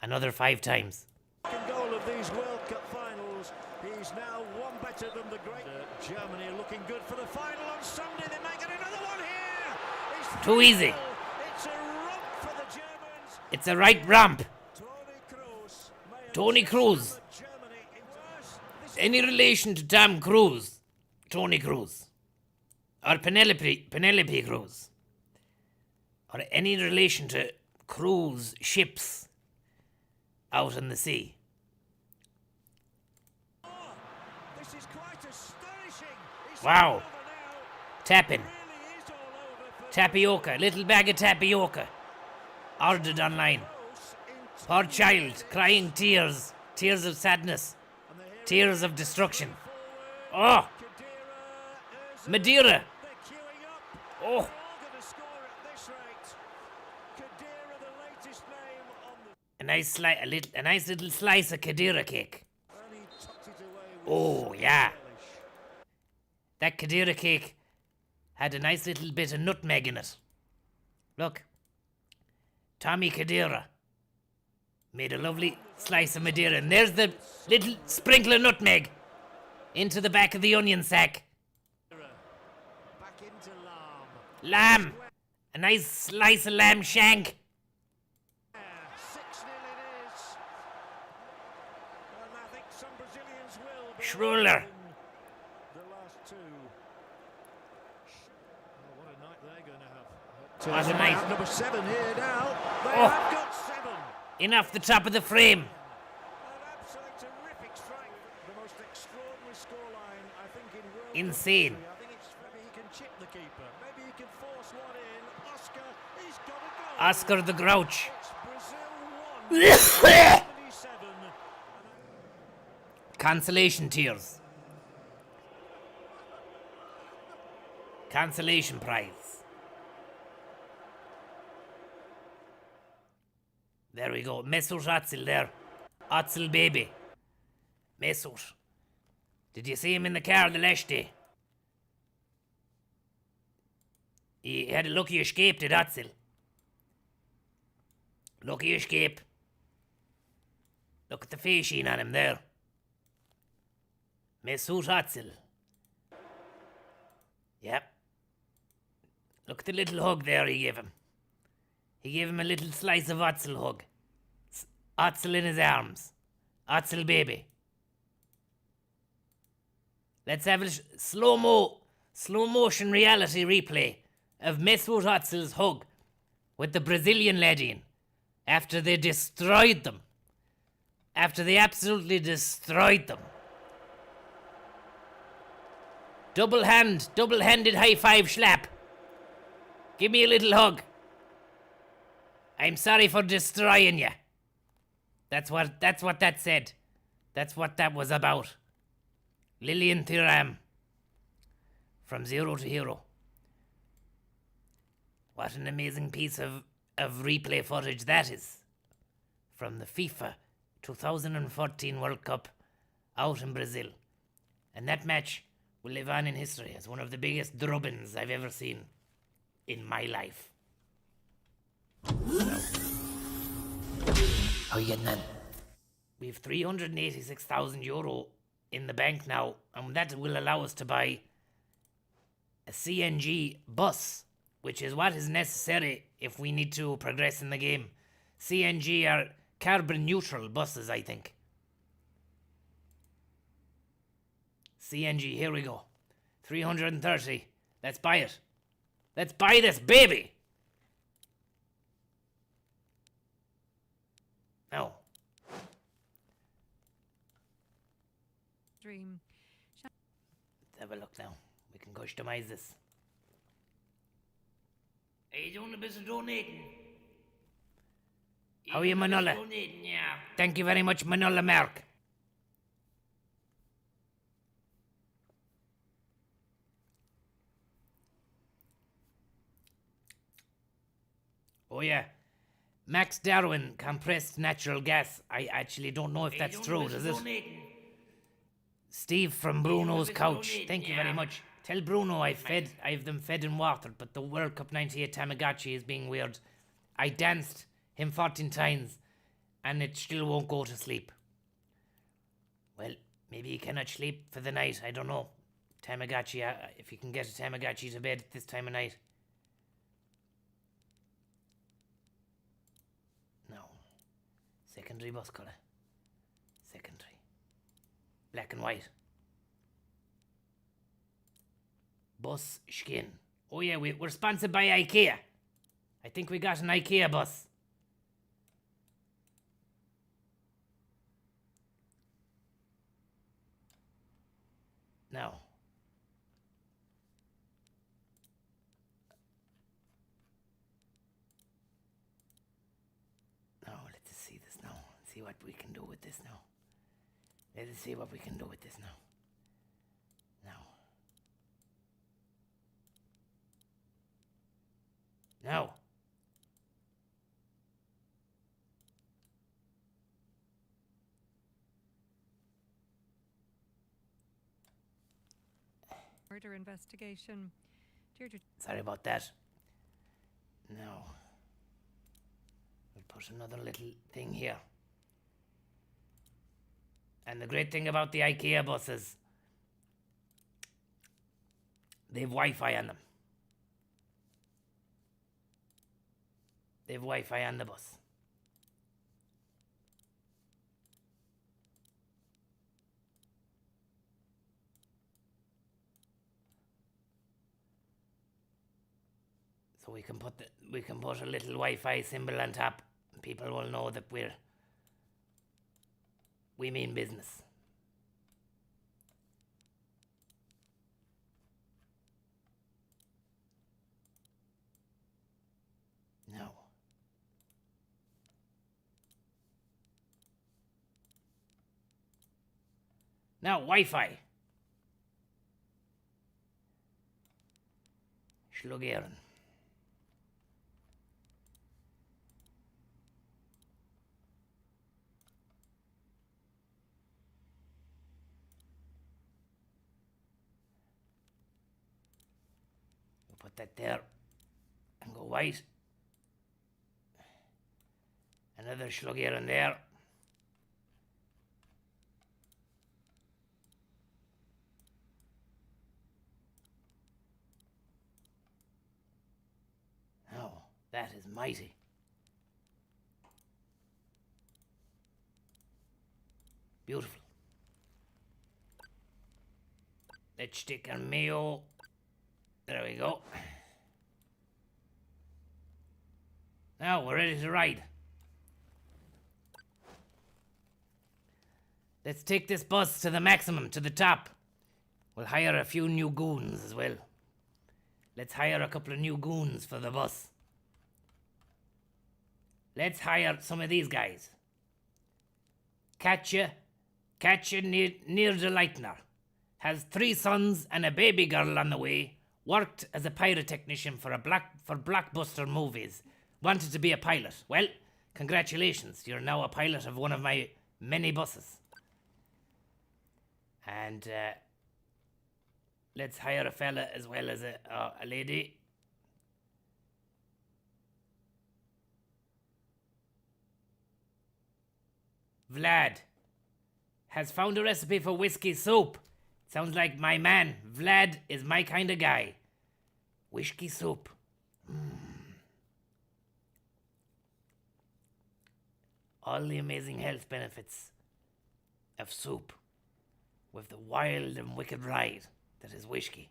Another 5 times. Second goal of these World Cup finals. He's now one better than the great Germany are looking good for the final on Sunday. They might get another one here. It's Too easy. It's a romp for the Germans. It's a right ramp. Tony Cruz. Any relation to Tom Cruise? Tony Cruz. Or Penelope Cruz. Or any relation to cruise ships out in the sea. This is quite astonishing. Wow. Tapping. Tapioca. Little bag of tapioca. Ordered online. Poor child. Crying tears. Tears of sadness. Tears of destruction. Oh. Madeira. Oh. A nice little slice of Kadira cake. Oh yeah. That Kadira cake had a nice little bit of nutmeg in it. Look. Tommy Kadira made a lovely slice of Madeira, and there's the little sprinkle of nutmeg into the back of the onion sack. Back into Lamb. A nice slice of lamb shank. 6-0 it is. And I think some Brazilians will. Schruller. The last two. Oh, what a night they're going to have. What a night. Number 7 here now. They Oh. have got 7. In off the top of the frame. An absolute terrific strike. The most extraordinary scoreline, I think, in world Insane. history. I think it's maybe he can chip the keeper. Maybe he can force one in. Oscar, he's got a goal. Oscar the Grouch. It's Brazil 1. 77. Consolation tears. Consolation prize. There we go. Mesut Özil there. Özil baby. Mesut. Did you see him in the car the last day? He had a lucky escape, did Özil. Lucky escape. Look at the face sheen on him there. Mesut Özil. Yep. Look at the little hug there he gave him. He gave him a little slice of Özil hug. Özil in his arms. Özil baby. Let's have a slow motion reality replay of Mesut Özil's hug with the Brazilian legend after they destroyed them. After they absolutely destroyed them. Double-handed high five slap. Give me a little hug. I'm sorry for destroying you. That's what that said. That's what that was about. Lillian Thuram. From zero to hero. What an amazing piece of replay footage that is. From the FIFA 2014 World Cup out in Brazil. And that match will live on in history as one of the biggest drubbings I've ever seen in my life. How are you getting on? We've €386,000 in the bank now, and that will allow us to buy a CNG bus, which is what is necessary if we need to progress in the game. CNG are carbon neutral buses, I think. CNG, here we go. 330. Let's buy it. Let's buy this baby. No. Dream. Let's have a look now. We can customize this. Are you doing a bit of donating? How are you, Manola? Donating, yeah. Thank you very much, Manola Mark. Oh yeah. Max Darwin, compressed natural gas. I actually don't know if that's true, does it? Steve from Bruno's couch. Thank you very much. Tell Bruno I've them fed and watered, but the World Cup 98 Tamagotchi is being weird. I danced him 14 times, and it still won't go to sleep. Well, maybe he cannot sleep for the night, I don't know. Tamagotchi, if you can get a Tamagotchi to bed this time of night. No. Secondary bus colour. Secondary. Black and white. Bus skin. Oh yeah, we're sponsored by IKEA. I think we got an IKEA bus. Now. Now, let's see this now. See what we can do with this now. Let's see what we can do with this now. Now. Murder investigation. Deirdre. Sorry about that. Now. We'll put another little thing here. And the great thing about the IKEA buses, they've Wi-Fi on them. They've Wi-Fi on the bus. So we can put a little Wi-Fi symbol on top, and people will know that we mean business. No. Now, Wi-Fi. Shlug. We'll put that there and go white. Another Shlug in there. That is mighty. Beautiful. Let's stick our mayo. There we go. Now we're ready to ride. Let's take this bus to the maximum, to the top. We'll hire a few new goons as well. Let's hire a couple of new goons for the bus. Let's hire some of these guys. Katja near the Leitner. Has 3 sons and a baby girl on the way. Worked as a pyrotechnician for blockbuster movies. Wanted to be a pilot. Well, congratulations. You're now a pilot of one of my many buses. And let's hire a fella as well as a lady. Vlad has found a recipe for whiskey soup. Sounds like my man. Vlad is my kind of guy. Whiskey soup. All the amazing health benefits of soup. with the wild and wicked ride that is whiskey.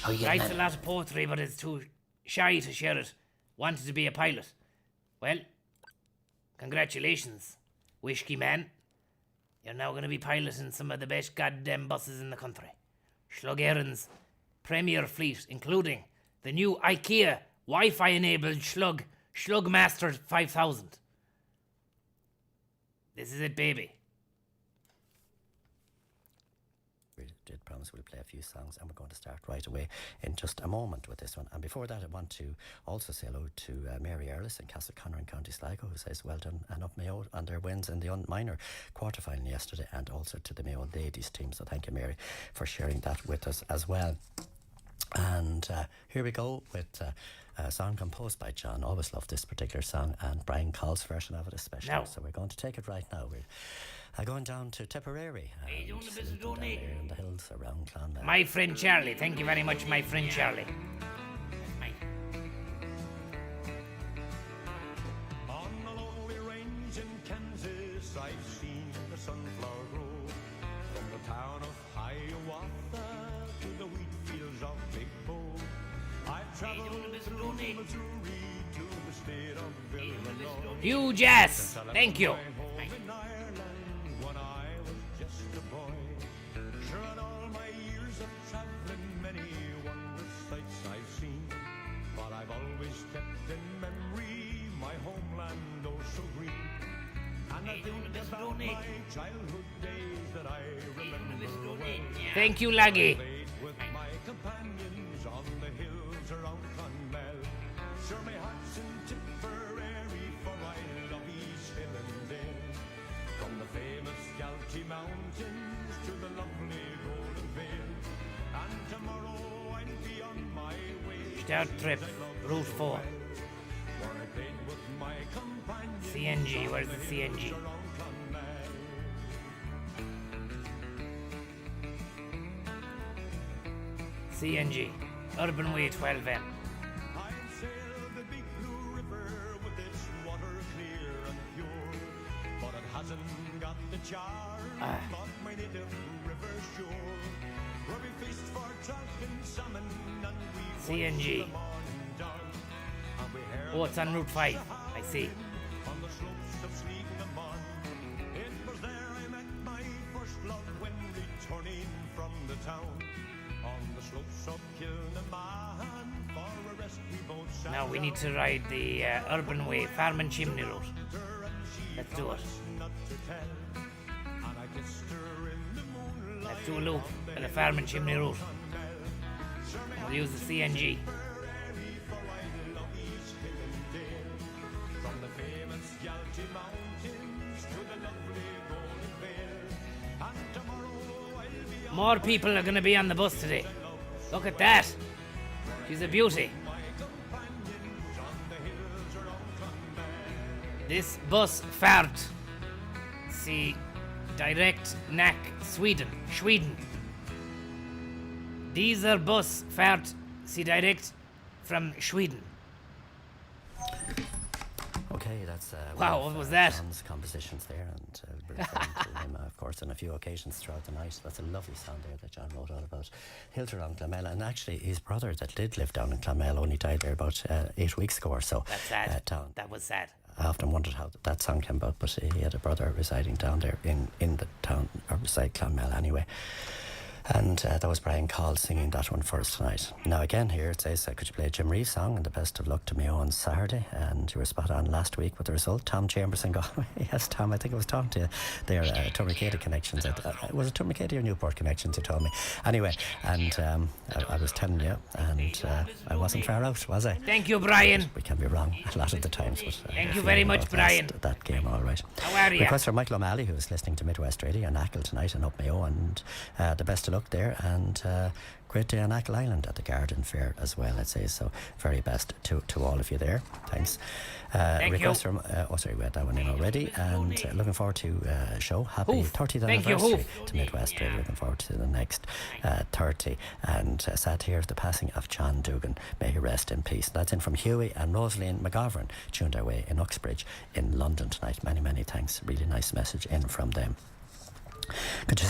How you Writes getting a lot of poetry, but is too shy to share it. Wanted to be a pilot. Well, congratulations, whiskey man. You're now going to be piloting some of the best goddamn buses in the country. Shlug Aaron's premier fleet, including the new IKEA Wi-Fi enabled Shlug Master 5000. This is it, baby. We did promise we'll play a few songs, and we're going to start right away in just a moment with this one. And before that, I want to also say hello to Mary Earlis in Castleconner in County Sligo, who says well done and up Mayo on their wins in the minor quarter-final yesterday, and also to the Mayo ladies team. So thank you, Mary, for sharing that with us as well. And here we go with a song composed by John. Always loved this particular song, and Brian Call's version of it especially. Now. So we're going to take it right now. We're going down to Tipperary, and down there in the hills around Clonmel. My friend Charlie. Thank you very much, my friend Charlie. On the lonely range in Kansas, I've seen the sunflower grow. From the town of Hiawatha to the wheat fields of Big Bow. I've traveled through Missouri to the state of Illinois. Huge ass. Thank you. In Ireland when I was just a boy. Sure, in all my years of traveling, many wondrous sights I've seen. But I've always kept in memory my homeland, oh so green. And I think about my childhood days that I remember well. Thank you, Laggy. With my companions on the hills around Clonmel. Sure, my heart's in Tipperary, for I love East Hill and Dale. From the famous Galtee Mountains to the lovely Golden Vale. And tomorrow I'll be on my way. Start trip, Route 4. Where I played with my companions. CNG, where's the CNG? CNG, Urban Way 12M. I've sailed the big blue river with its water clear and pure, but it hasn't got the charm of my native river shore, where we fished for trout and salmon and we CNG. Oh, it's on Route 5. I see. on the slopes of Sligo. It was there I met my first love when returning from the town. On the slopes of Kilnaman, for a rest we both sat Now we need to ride the Urban Way Farm and Chimney route. Let's do it. Let's do a loop at the Farm and Chimney route. We'll use the CNG. From the famous Galtee Mountains to the lovely Golden Vale. And tomorrow I'll be More people are going to be on the bus today. Look at that. She's a beauty. This bus fährt sie direkt nach Sweden. Dieser Bus fährt sie direkt from Sweden. Okay, that's Wow, what was that? John's compositions there, and we're referring to him, of course, on a few occasions throughout the night. That's a lovely song there that John wrote all about. Hilter around Clonmel, and actually his brother that did live down in Clonmel only died there about 8 weeks ago or so. That's sad. That was sad. I often wondered how that song came about, but he had a brother residing down there in the town, or beside Clonmel anyway. And that was Brian Call singing that one for us tonight. Now again here it says, could you play a Jim Reeves song and the best of luck to Mayo on Saturday? And you were spot on last week with the result. Tom Chambers in Galway. Yes, Tom, I think it was Tom to their Tourmakeady connections. Was it Tourmakeady or Newport connections, you told me? Anyway, and I was telling you, and I wasn't far out, was I? Thank you, Brian. We can be wrong a lot of the times. But Thank you very much, Brian. That game all right. How are you? Request for Michael O'Malley, who is listening to Midwest Radio in Achill tonight and up Mayo, and the best of luck luck there, and great day on Ackle Island at the Garden Fair as well, I'd say. So very best to all of you there. Thanks. Request from we had that one in already, and looking forward to show. Happy 30th anniversary to Midwest Radio. Looking forward to the next 30, and sad to hear of the passing of John Dugan. May he rest in peace. That's in from Hughie and Rosaline McGovern, tuned our way in Uxbridge in London tonight. Many thanks. Really nice message in from them. Could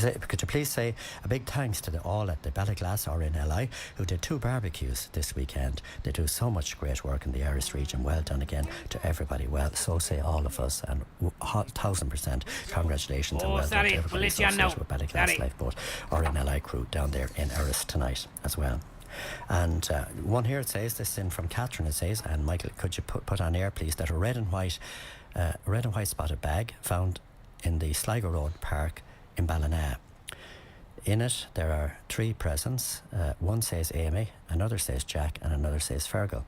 you please say a big thanks to all at the Ballyglass RNLI who did 2 barbecues this weekend. They do so much great work in the Irish region. Well done again to everybody. Well, so say all of us, and 1000% congratulations and well done to everybody associated with Ballyglass Lifeboat RNLI crew down there in Erris tonight as well. And one here, it says, this is in from Catherine, it says, and Michael, could you put on air please, that a red and white spotted bag found in the Sligo Road Park in Ballina. In it there are 3 presents. One says Amy, another says Jack, and another says Fergal.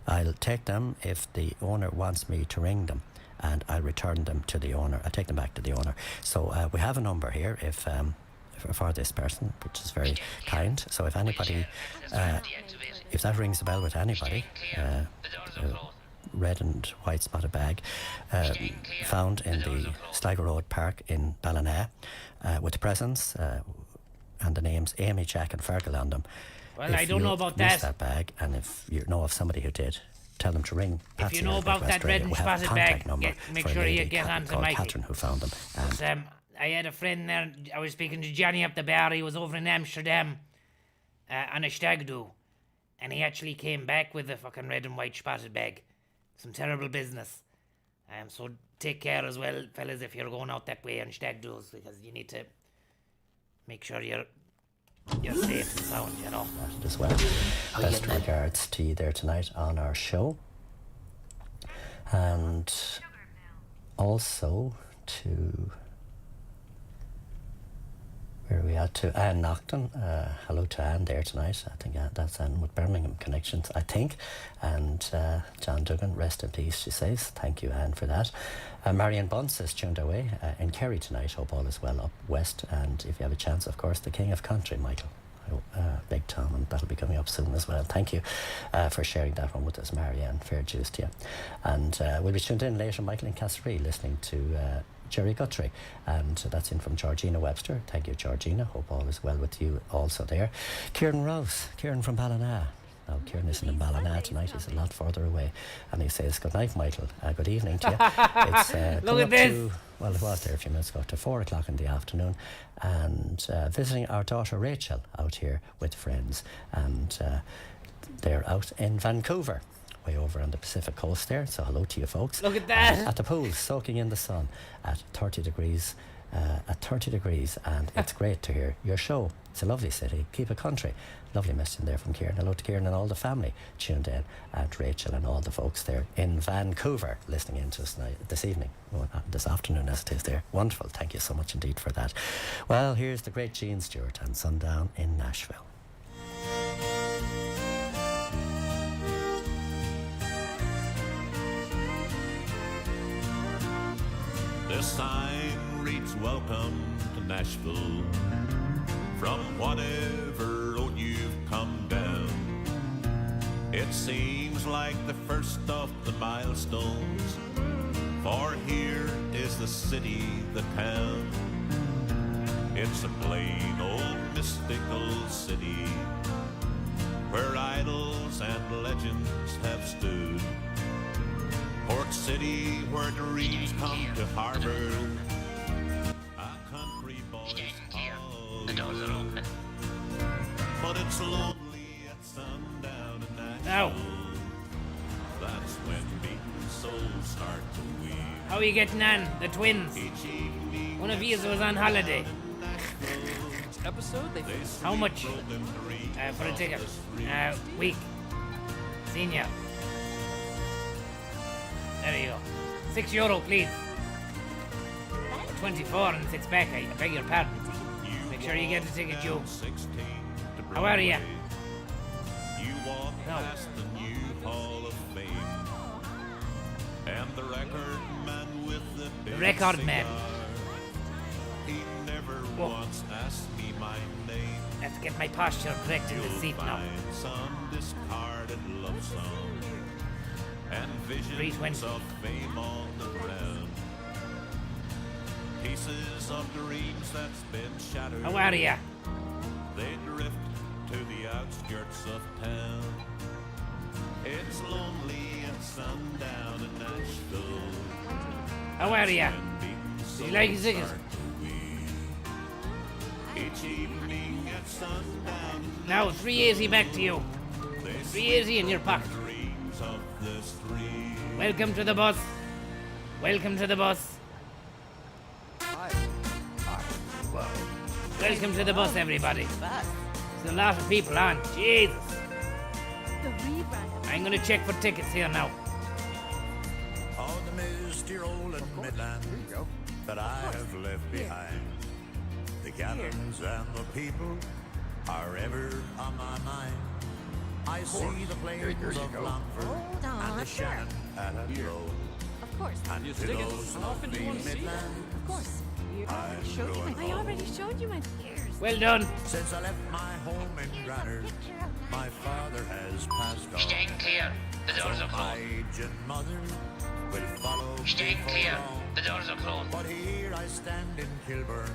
I'll take them if the owner wants me to ring them, and I'll return them to the owner. I'll take them back to the owner. So we have a number here if for this person, which is very kind. So if anybody, if that rings a bell with anybody, red and white spotted bag found in the Sligo Road Park in Ballina with presents and the names Amy, Jack and Fergal on them. Well, I don't know about that bag, and if you know of somebody who did, tell them to ring Patsy. If you know about that red and spotted bag, make sure you get on to Mikey. Catherine who found them. I had a friend there, I was speaking to Johnny up the bar, he was over in Amsterdam on a stag do, and he actually came back with a fucking red and white spotted bag. Some terrible business. So take care as well, fellas, if you're going out that way on stag do's, because you need to make sure you're safe and sound, you know. That as well. Best regards to you there tonight on our show. And also to... where are we at? To Anne Naughton. Hello to Anne there tonight. I think that's Anne with Birmingham Connections, I think. And John Duggan, rest in peace, she says. Thank you, Anne, for that. Marion Bunce is tuned away in Kerry tonight. Hope all is well up west. And if you have a chance, of course, the King of Country, Michael. Big Tom, and that'll be coming up soon as well. Thank you for sharing that one with us, Marianne. Fair dues to you. And we'll be tuned in later, Michael, in Castlereagh, listening to Jerry Guthrie, and that's in from Georgina Webster. Thank you, Georgina. Hope all is well with you also there. Kieran Rouse, Kieran from Ballina. Now, Kieran isn't in Ballina tonight, he's a lot further away, and he says, good night, Michael, good evening to you. It's look at this. Well, it was there a few minutes ago, to 4 o'clock in the afternoon, and visiting our daughter Rachel out here with friends, and they're out in Vancouver, way over on the Pacific coast there. So hello to you folks. Look at that. At the pool, soaking in the sun at 30 degrees. And it's great to hear your show. It's a lovely city. Keep it country. Lovely message there from Kieran. Hello to Kieran and all the family tuned in, and Rachel and all the folks there in Vancouver listening in to us this evening, this afternoon as it is there. Wonderful. Thank you so much indeed for that. Well, here's the great Gene Stewart and Sundown in Nashville. This sign reads, welcome to Nashville. From whatever road you've come down, it seems like the first of the milestones. For here is the city, the town. It's a plain old mystical city where idols and legends have stood. Port City, where dreams come to harbor. A country boy's Hollywood. But it's lonely at sundown in Nashville. That's when beaten souls start to weep. How are you getting on, the twins? One of you was on holiday. Episode? How much for a ticket? Week. Senior. There you go. €6, please. Or 24 and 6 back, I beg your pardon. Make sure you get the ticket, Joe. How are you? No. And the record man with the record man. He never once asked me get my posture correct in the seat now. Find some discarded love song and visions of fame on the ground. Pieces of dreams that's been shattered. How are ya? They drift to the outskirts of town. It's lonely at sundown in Nashville. How are ya? Do you like his tickets? Each evening at sundown. Now, 380 back to you. 380 in your pocket. Welcome to the bus. Welcome to the bus. Welcome to the bus, everybody. There's a lot of people on. Jesus. I'm going to check for tickets here now. On the misty rolling midland that I have left behind, the cabins and the people are ever on my mind. I see the flames of Longford and the Shannon at a glow. Of course. And to those lovely midlands, Of course. I already showed you my ears. Well done. Since I left my home in Granard, my father has passed on. Stand clear. The doors are My closed. aged mother will follow Stand before clear. long. The doors are closed. But here I stand in Kilburn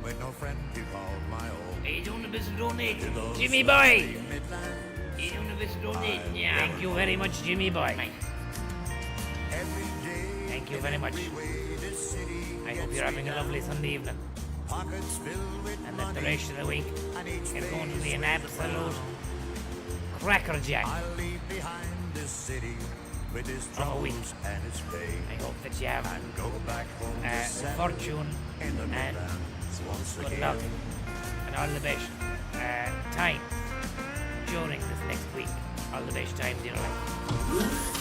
with no friend to call my own. Are you doing a bit of donating? Jimmy boy! Are you doing a bit of donating? Yeah. Thank you very much, Jimmy boy. Thank you very much. I hope you're having a lovely Sunday evening. And that the rest of the week is going to be an absolute crackerjack I'll leave behind this city with its of a week. troubles and its pain. I hope that you have Go back home to settle fortune in the and Midlands once good again. luck and all the best time during this next week. All the best times in your life.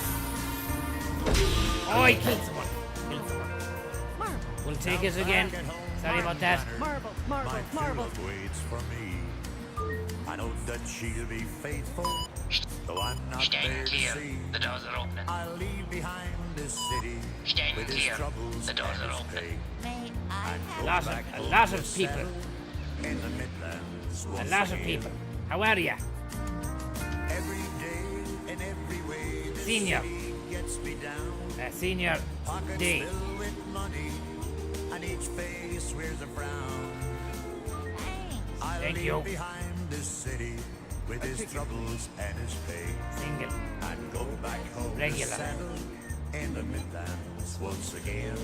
Oh, I killed someone. We'll take it again. Sorry about that. Marble, marble, My marble. true love waits for me. I know that she'll be faithful, though I'm not Stand there to clear. see. The doors are opening. I'll leave behind this city Stand with its clear. troubles The doors and are its opening. pain. A lot of people. In the Midlands A once lot of again. people. How are ya? Every day in every way this Senior. city gets me down. Senior Pockets D. filled with money, and each face wears a frown. I'll Thank leave you. behind this city with its troubles and its pain, Single. and go back home Regular. to settle in the Midlands once again.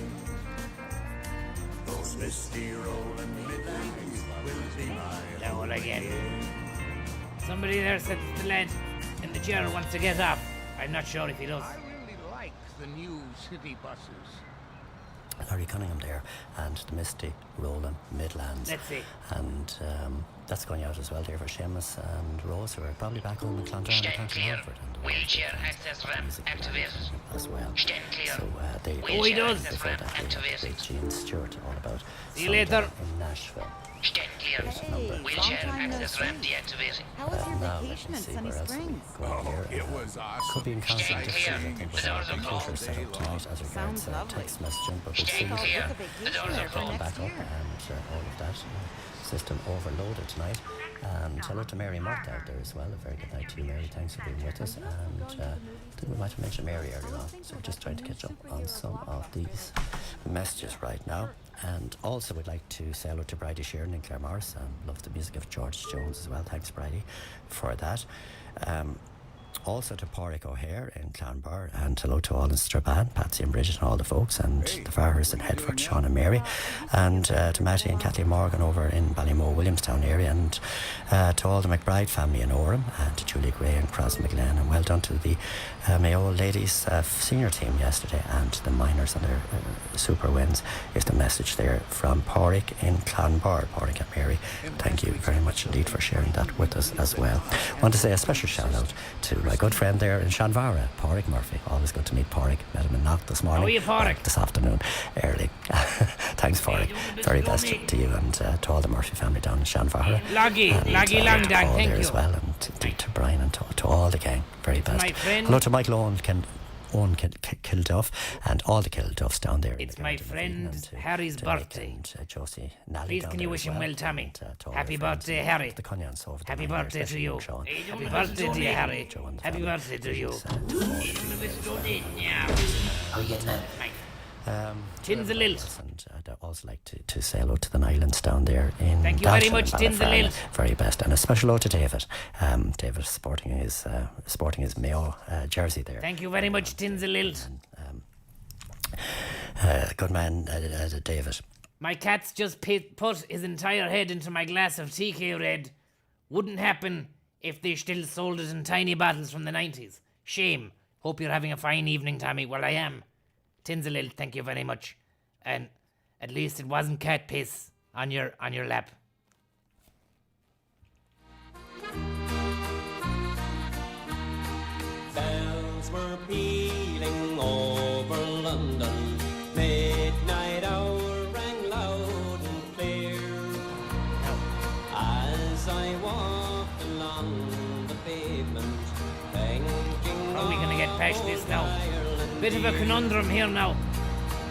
Those misty rolling Midlands will be my Now home again. Somebody there said that the lad in the chair wants to get off. I'm not sure if he does. I really like the new city buses. Larry Cunningham there, and the misty rolling Midlands. Let's see. And that's going out as well there for Seamus and Rose, who are probably back home in Clondalkin, Stand County clear. Hartford, and Wheelchair access ramp activated. as well. Stand clear. So they Oh, he does. before that we had with Gene Stewart all about See you later. in Nashville. Stand clear. Number Wheelchair long time no access ramp deactivated. How was your now vacation let in me see Sunny where else we Springs? go here. It was awesome. Could be in constant Stand difficulty, I clear. think, The with our doors are computer closed. set up tonight as regards Sounds lovely. text messaging, but we'll see Stand I'll clear. book a The vacation doors there are for closed. next back up year. and all of that system overloaded tonight. And hello to Mary Mott out there as well. A very good night to you, Mary. Thanks for being with us. And I think we might have mentioned Mary earlier on, so we're just trying to catch up on some of these messages right now. And also we'd like to say hello to Bridie Sheeran in Claremorris, and love the music of George Jones as well. Thanks, Bridie, for that. Also to Pádraig O'Hare in Clonbar, and hello to all in Strabane, Patsy and Bridget and all the folks, and the Farhers in Headford, Sean and Mary, and to Matty and Kathleen Morgan over in Ballymoe, Williamstown area, and to all the McBride family in Orem, and to Julie Gray and Cross McGlenn, and well done to the Mayo ladies senior team yesterday, and the minors and their super wins is the message there from Pádraig in Clonbar. Pádraig and Mary, thank you very much indeed for sharing that with us as well. I want to say a special shout out to my good friend there in Shanvara, Pádraig Murphy. Always good to meet Pádraig. Met him in Knock this morning. How are you, Pádraig? This afternoon, early. Thanks, Pádraig. Very best to you and to all the Murphy family down in Shanvara. Laggy, And, Laggy to Langdang, Paul thank there you. as well, and to Brian and to all the gang. Very best. my friend. Hello to Michael Owen, own Kilduff and all the Kilduffs down there. It's my friend Harry's birthday. And Josie Nally Please down can you there wish as him well. well, Tommy? And, to all Happy your friends birthday, and Harry. The Conyans over the Happy line here, birthday to especially you. Sean. Happy birthday to you, Harry. Happy birthday to you. How are you getting on? Tins a lilt. And I'd also like to say hello to the Nylands down there in Thank you very Dalton much, and Tins a Ballyfermot. lilt. Very best, and a special hello to David. David sporting his Mayo jersey there. Thank you very much, Tins a lilt. Good man, David. My cat's just put his entire head into my glass of TK Red. Wouldn't happen if they still sold it in tiny bottles from the 90s. Shame. Hope you're having a fine evening, Tommy. Well, I am. Tinselil, thank you very much. And at least it wasn't cat piss on your lap. Bells were pealing over London. Midnight hour rang loud and clear. As I walked along the pavement, thinking How are we going to get past this now? Bit of a conundrum here now.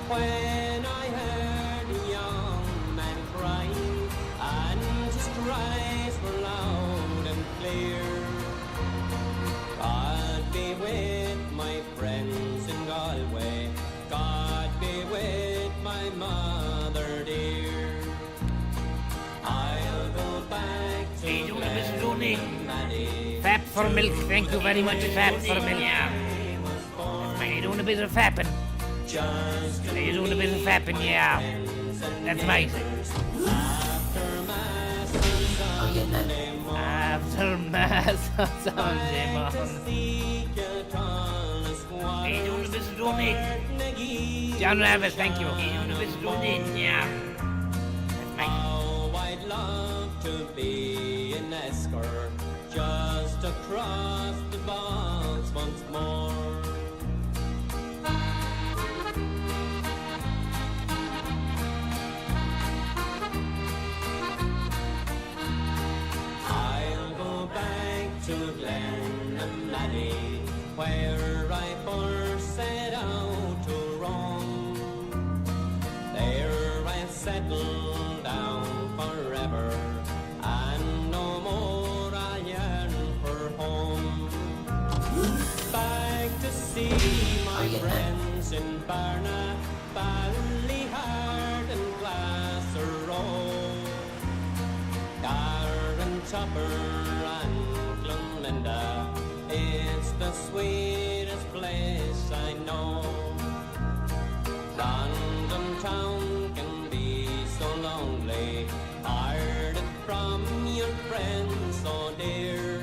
when I heard a young man crying, and his cries were loud and clear. God be with my friends in Galway, God be with my mother dear. I'll go back to Glenmaddie. Fap for milk, thank you very much, Fap for milk. Are you doing a bit of fapping? Are you doing a bit of fapping? Yeah. That's right. After Mass on Sunday morning. Are you doing a bit of donating? John Ravis, thank you. Are you doing a bit of donating? Yeah. That's right. Oh, I'd love to be an escort just across the box once more. I'll go back to Glenmaddie, where I first set out to roam. There I'll settle down forever, and no more I'll yearn for home. Back to see my friends in Barna, Ballyhard and Glasgow, Darren Tupper and Clonlinda. It's the sweetest place I know. London town can be so lonely, parted from your friends so dear.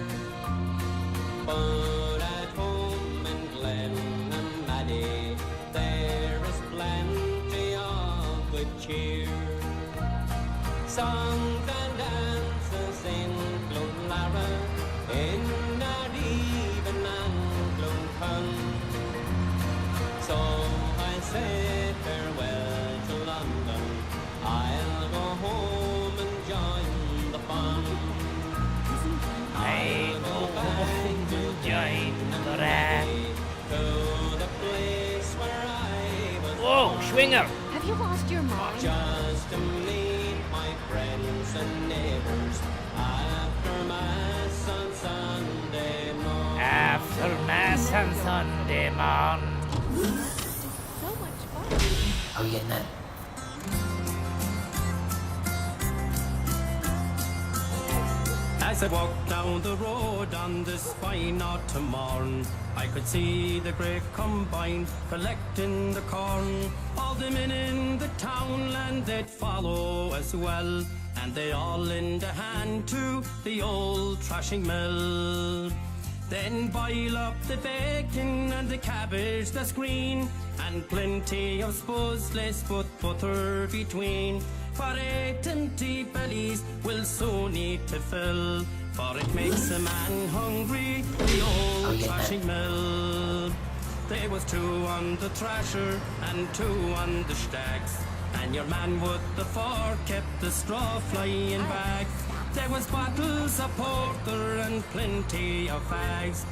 But at home in Glenmaddie, there is plenty of good cheer. Songs and dances in Clonlara, in Nareven and Cloncon. So I say farewell to London, I'll go home and join the fun. I'll go home to join the rat. To the place where I was Whoa, born. Schwinger! Have you lost your mind? Just to meet my friends and neighbors after Mass on Sunday morning. After Mass on Sunday morning. So much fun. How are you getting on? As I walked down the road on this fine autumn morn, I could see the great combine collecting the corn. All the men in the townland, they'd follow as well, and they all lend a hand to the old thrashing mill. Then boil up the bacon and the cabbage that's green, and plenty of spuzzles but butter between. For 8 empty bellies will soon need to fill, for it makes a man hungry, the old thrashing mill. There was 2 on the thrasher and 2 on the stacks, and your man with the fork kept the straw flying back. There was bottles of porter and plenty of fags,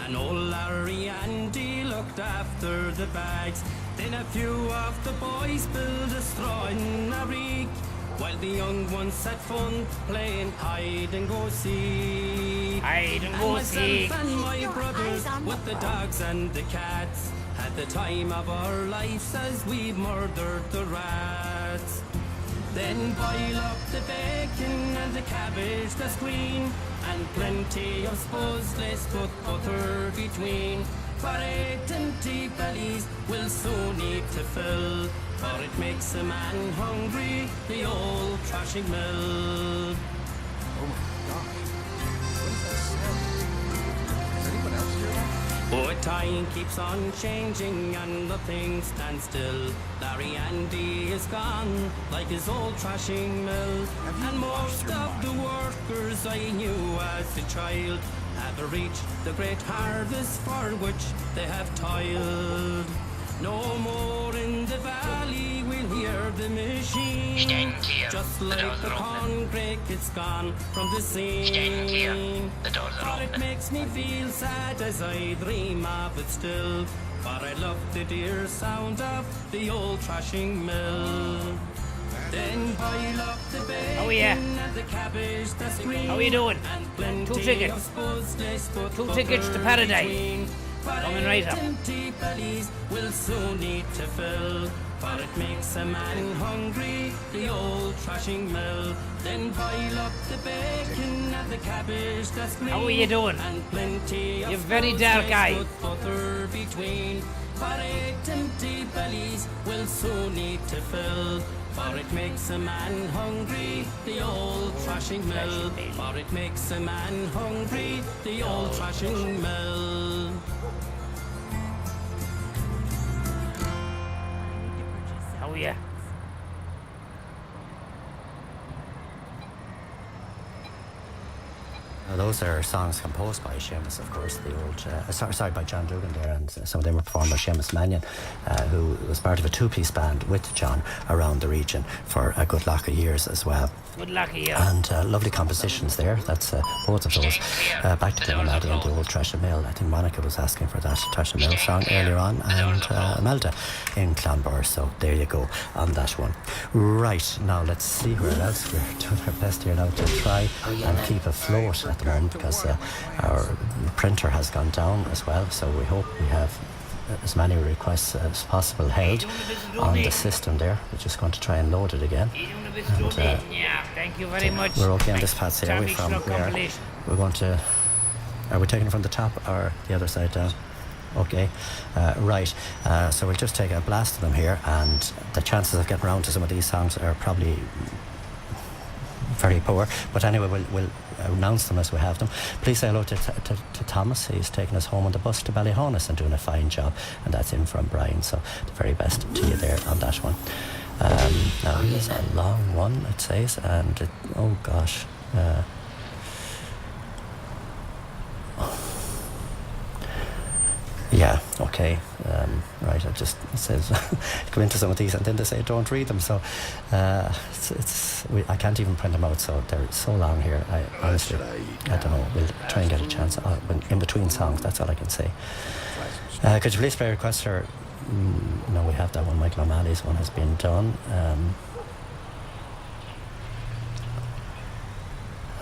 and old Larry Andy looked looked after the bags. Then a few of the boys built a straw in a reek, while the young ones had fun playing hide and go seek. Hide and go seek. Myself and my brothers with the dogs and the cats had the time of our lives as we murdered the rats. Then boil up the bacon and the cabbage that's green, and plenty of spuzzles with butter between. For 8 empty bellies will soon need to fill, for it makes a man hungry, the old trashing mill. Oh my gosh. What is that sound? Does anyone else hear that? But time keeps on changing and nothing stands still. Larry Andy is gone, like his old trashing mill. And most of the workers I knew as a child have reached the great harvest for which they have toiled. No more in the valley we'll hear the machine. Just like the corn grake, it's gone from the scene. For it makes me feel sad as I dream of it still. But I love the dear sound of the old trashing mill. Then boil up the bacon and the cabbage that's green. How are you doing? 2 tickets. 2 tickets to Paradise. Coming right up. Empty bellies will soon need to fill, for it makes a man hungry, the old trashing mill. Then boil up the bacon and the cabbage that's green. How are you doing? And plenty of You're very dark eyed. with butter between. For 8 empty bellies will soon need to fill, for it makes a man hungry, the old trashing mill. For it makes a man hungry, the old trashing mill. Oh yeah. Those are songs composed by Seamus, of course, the old, sorry, by John Dugan there, and some of them were performed by Seamus Mannion, who was part of a 2-piece band with John around the region for a good lot of years as well. Good luck here. And lovely compositions there. That's both of those. Back to Bill Maddy and the old Trash and Mill. I think Monica was asking for that Trash and Mill song earlier on, and Imelda in Clonbur. So there you go on that one. Right, now let's see where else. We're doing our best here now to try and keep afloat at the moment, because our printer has gone down as well. So we hope we have as many requests as possible held on the system there. We're just going to try and load it again. And, yeah, thank you very much. we're okay on this Patsy, are we? From where? We're going to... Are we taking it from the top or the other side down? Okay, right. So we'll just take a blast of them here, and the chances of getting around to some of these songs are probably very poor. But anyway, we'll announce them as we have them. Please say hello to Thomas. He's taking us home on the bus to Ballyhonus and doing a fine job, and that's in from Brian. So the very best to you there on that one. Now here's a long one, it says, and it, oh gosh. Yeah, okay, right, it says go into some of these and then they say don't read them, so I can't even print them out, so they're so long here. I honestly, I don't know, we'll try and get a chance in between songs, that's all I can say. Could you please play a request for, no, we have that one, Michael O'Malley's one has been done.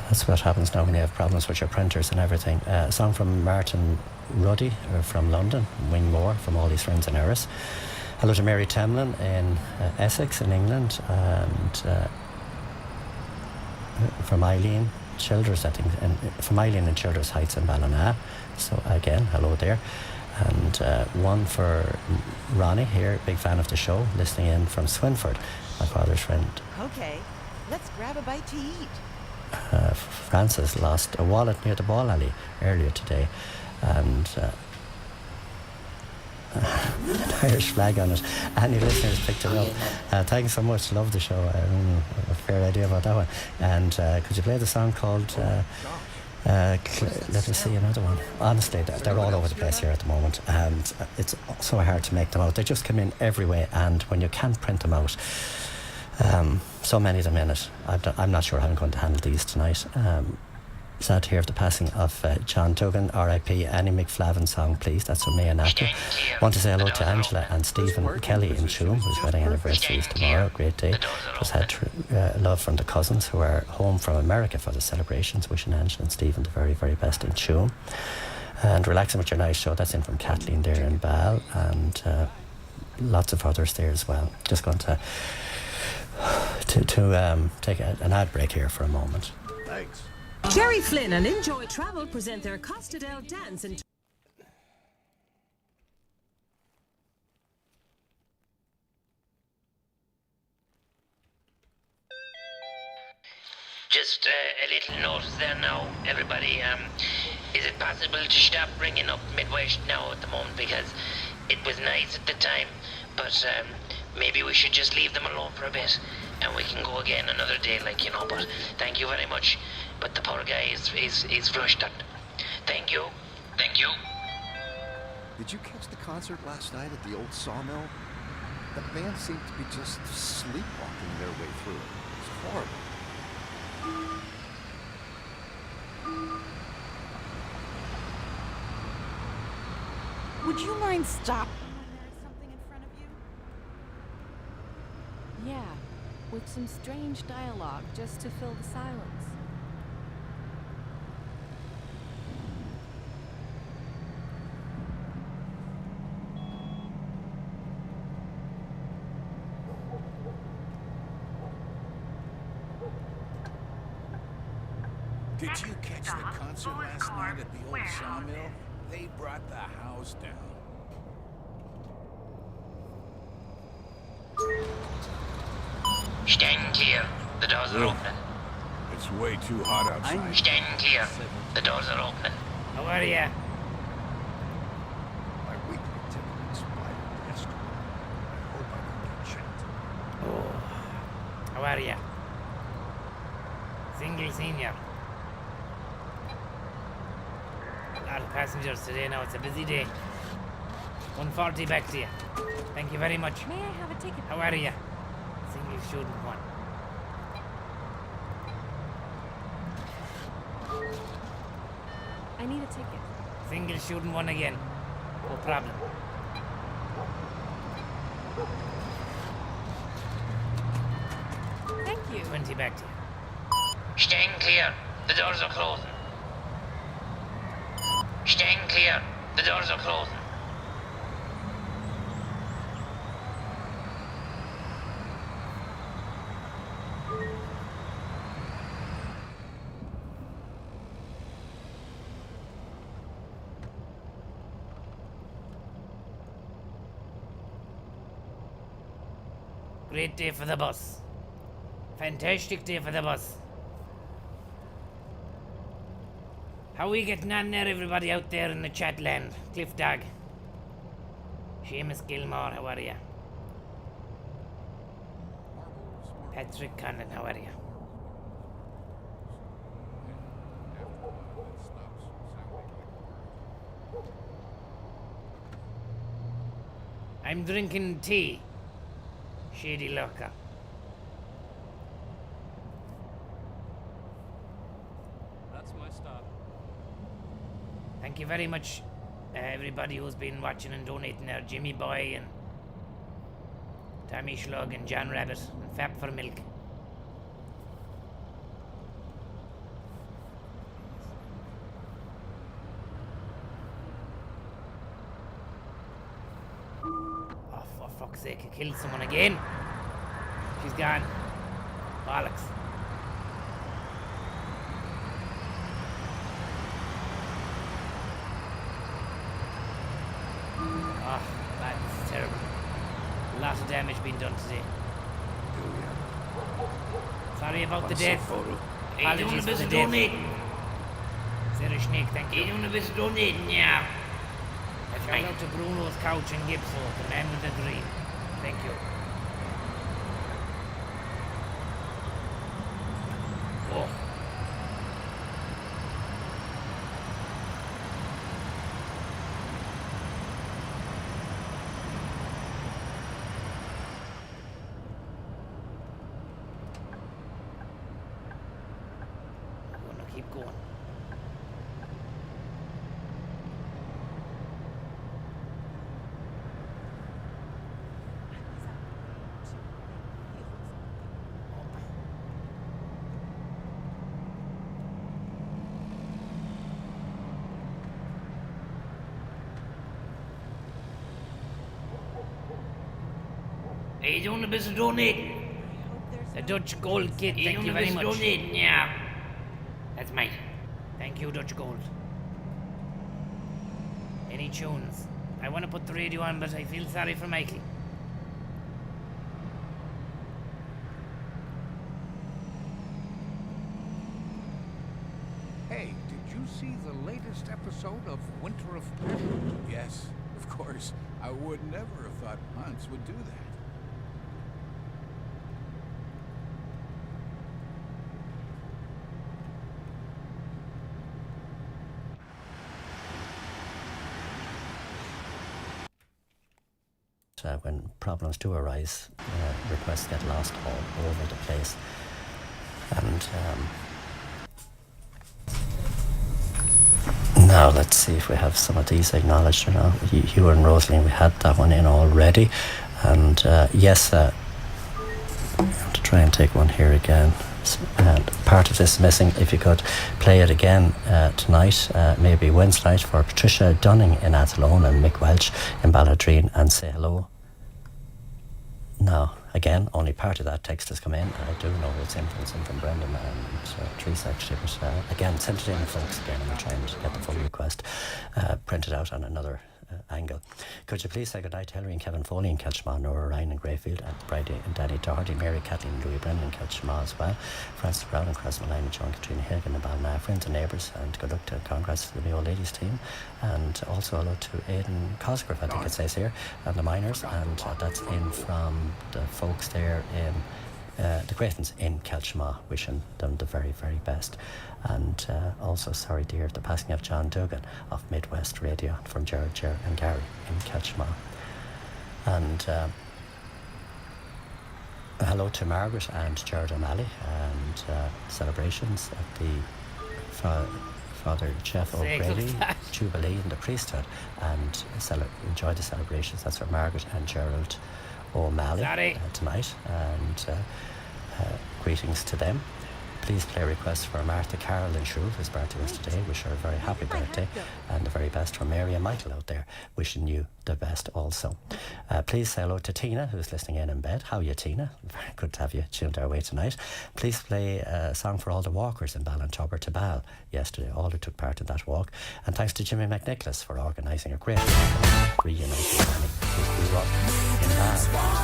That's what happens now when you have problems with your printers and everything. A song from Martin Ruddy from London, Wing Moore from all his friends in Erris. Hello to Mary Temlin in Essex in England, and from Eileen Childers, I think, and from Eileen in Childers Heights in Ballina. So again, hello there. And one for Ronnie here, big fan of the show, listening in from Swinford, my father's friend. Okay, let's grab a bite to eat. Francis lost a wallet near the ball alley earlier today, and an Irish flag on it. Any listeners picked it up. Thanks so much, love the show. I don't know a fair idea about that one. And could you play the song called let me see another one. Honestly, they're all over the place here at the moment, and it's so hard to make them out. They just come in every way, and when you can't print them out, so many of them in it, I'm not sure how I'm going to handle these tonight. sad to hear of the passing of John Duggan, R.I.P. Annie McFlavin song, please. That's from me and Apple. Want to say hello to Angela and Stephen Kelly in Tuam, whose wedding anniversary is tomorrow. Great day. Just had love from the cousins who are home from America for the celebrations. Wishing Angela and Stephen the very, very best in Tuam. And relaxing with your nice show. That's in from Kathleen there in Bal, and lots of others there as well. Just going to take an ad break here for a moment. Thanks. Jerry Flynn and Enjoy Travel present their Costa del Dance in Just a little notice there now, everybody. Is it possible to stop bringing up Midwest now at the moment, because it was nice at the time, but maybe we should just leave them alone for a bit and we can go again another day, like, you know. But thank you very much. But the poor guy is flushed out. Thank you. Thank you. Did you catch the concert last night at the old sawmill? The band seemed to be just sleepwalking their way through it. It was horrible. Would you mind stopping? Yeah, with some strange dialogue just to fill the silence. Did you catch the concert last night at the old sawmill? They brought the house down. Stand clear. The doors are opening. It's way too hot outside. Stand clear. The doors are opening. How are ya? My weekly ticket expired yesterday. I hope I don't get checked. Oh. How are ya? Single senior. A lot of passengers today now. It's a busy day. 140 back to you. Thank you very much. May I have a ticket? How are ya? Single student one. I need a ticket. Single student one again. No problem. Thank you. 20 back to you. Stand clear. The doors are closing. Stand clear. The doors are closing. Great day for the bus. Fantastic day for the bus. How are we getting on there, everybody out there in the chat land? Cliff Dog. Seamus Gilmore, how are you? Patrick Conlon, how are you? I'm drinking tea. Shady Lurker. That's my stop. Thank you very much, everybody who's been watching and donating there. Jimmy Boy and Tommy Shlug and John Rabbit and Fap for Milk. Oh, for fuck's sake, I killed someone again. She's gone. Bollocks. Oh, that's terrible. A lot of damage being done today. Sorry about the death. Apologies for the death. Sarah Snake, thank you. Doing a bit of donating, yeah. Shout out to Bruno's Couch in Gibson, the man with the dream. Thank you. Oh. I'm gonna keep going. Are you doing a bit of donating? The Dutch Gold Kid, thank you very much. Donating, yeah. That's mine. Thank you, Dutch Gold. Any tunes? I want to put the radio on, but I feel sorry for Mikey. Hey, did you see the latest episode of Winter of Passion? Yes, of course. I would never have thought Hans would do that. When problems do arise, requests get lost all over the place. And now let's see if we have some of these acknowledged or not. Hugh and Rosaline, we had that one in already. And yes, I have to try and take one here again. And part of this is missing. If you could play it again tonight, maybe Wednesday night, for Patricia Dunning in Athlone and Mick Welch in Balladreen, and say hello. Now, again, only part of that text has come in. I do know it's in from Brendan and Teresa actually, but again, send it in, folks, again, and we'll try and get the full request printed out on another angle. Could you please say goodnight to Hilary and Kevin Foley in Kelchma, Nora Ryan in Greyfield, and Bridie and Danny Doherty, Mary Kathleen and Louis Brennan in Kelchma as well, Francis Brown and Crosman and John Katrina Hilgan and Ballina, friends and neighbours, and good luck to congrats to the old ladies team, and also hello to Aidan Cosgrove, I think it says here, and the miners, and that's in from the folks there in the Cratons in Kelchma, wishing them the very, very best. And also sorry to hear the passing of John Duggan of Midwest Radio from Gerard, Ger and Gary in Kelchma. And hello to Margaret and Gerard O'Malley, and celebrations at the Father Jeff O'Grady Jubilee in the priesthood, and enjoy the celebrations. That's for Margaret and Gerald O'Malley tonight, and greetings to them. Please play requests for Martha Carroll in Shrewd, whose birthday was today. Wish her a very happy birthday, and the very best from Mary and Michael out there, wishing you the best also. Please say hello to Tina, who's listening in bed. How are you, Tina? Very good to have you tuned our way tonight. Please play a song for all the walkers in Ballintubber to Ball yesterday, all who took part in that walk. And thanks to Jimmy McNicholas for organising a great reuniting family who grew up in Ball.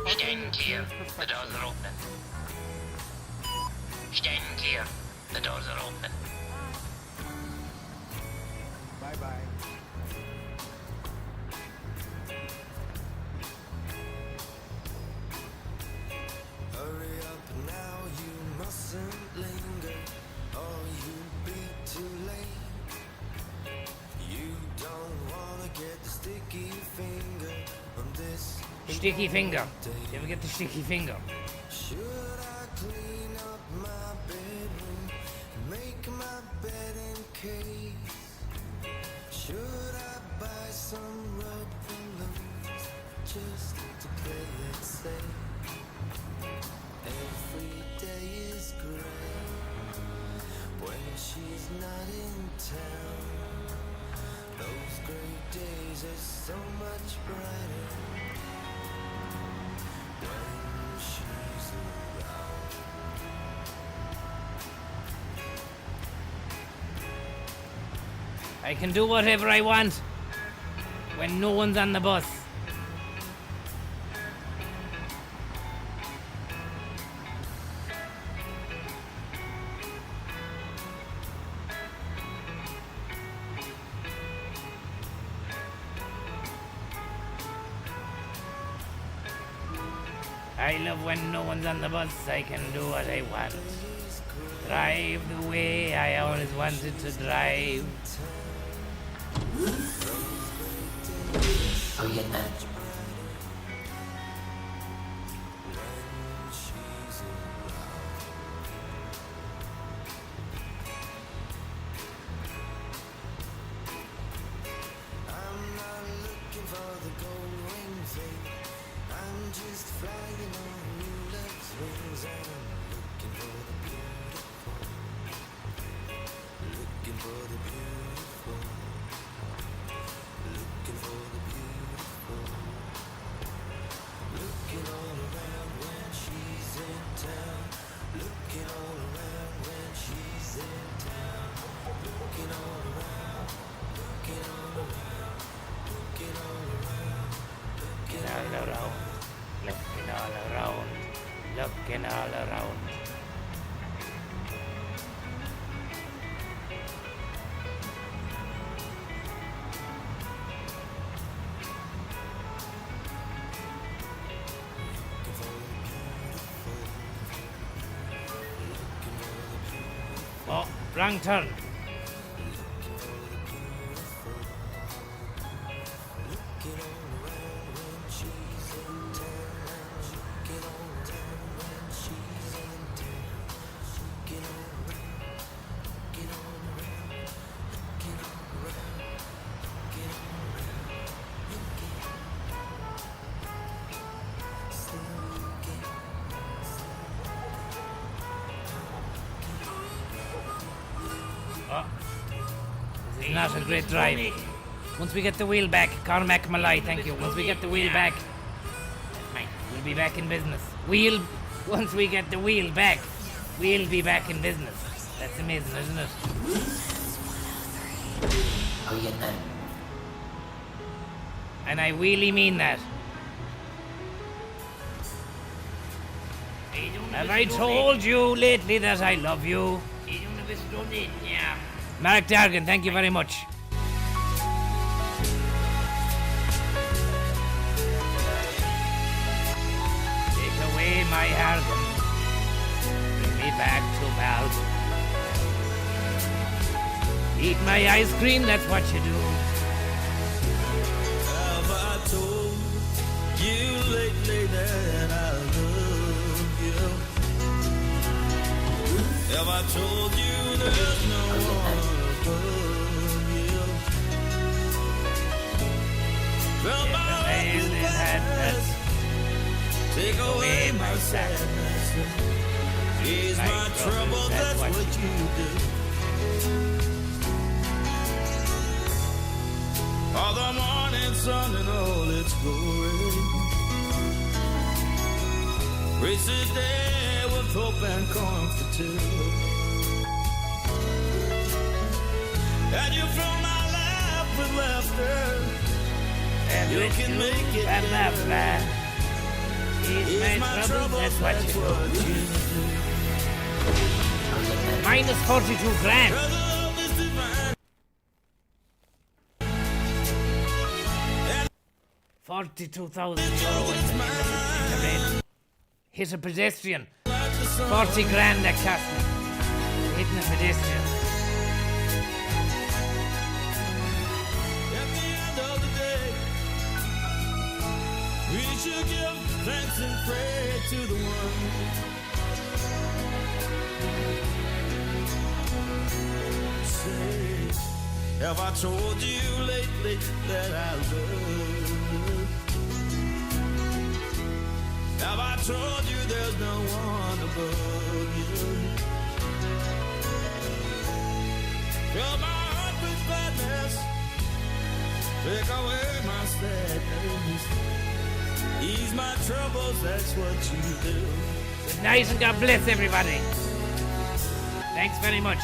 Stand clear, the doors are open. Stand clear, the doors are open. Bye-bye. Hurry up now, you mustn't linger, or you'll be too late. You don't wanna get the sticky finger on this. Sticky finger. You ever get the sticky finger? Should I clean up my bedroom, make my bed in case? Should I buy some rug balloons just to play it safe? Every day is great when she's not in town. Those great days are so much brighter when she's around. I can do whatever I want when no one's on the bus. I love when no one's on the bus, I can do what I want. Drive the way I always wanted to drive. How you getting that? Looking all around. Oh, wrong turn. This is not a great drive. Once we get the wheel back, Cormac Malloy, thank you. Once we get the wheel back, we'll be back in business. Once we get the wheel back, we'll be back in business. That's amazing, isn't it? How you getting that? And I really mean that. Have I told you lately that I love you? Mark Dargan, thank you very much. Take away my Hargan. Bring me back to Val. Eat my ice cream, that's what you do. Have I told you lately that I love you? Have I told you there's no one above you? Well, my gladness, take away my sadness, ease my trouble, that's what you do. For the morning sun and all its glory, grace the day with hope and comfort too. And you fill my life with laughter, and you can make it better. Ease my trouble, that's what you do. Minus 42 grand. 42,000 euro in the rain. Hit a pedestrian. 40 grand that cost me. Hitting a pedestrian. At the end of the day, we should give thanks and pray to the one. Say, have I told you lately that I love you? Have I told you there's no one above you? Fill my heart with gladness, take away my sadness, ease my troubles, that's what you do. Good night and God bless everybody. Thanks very much.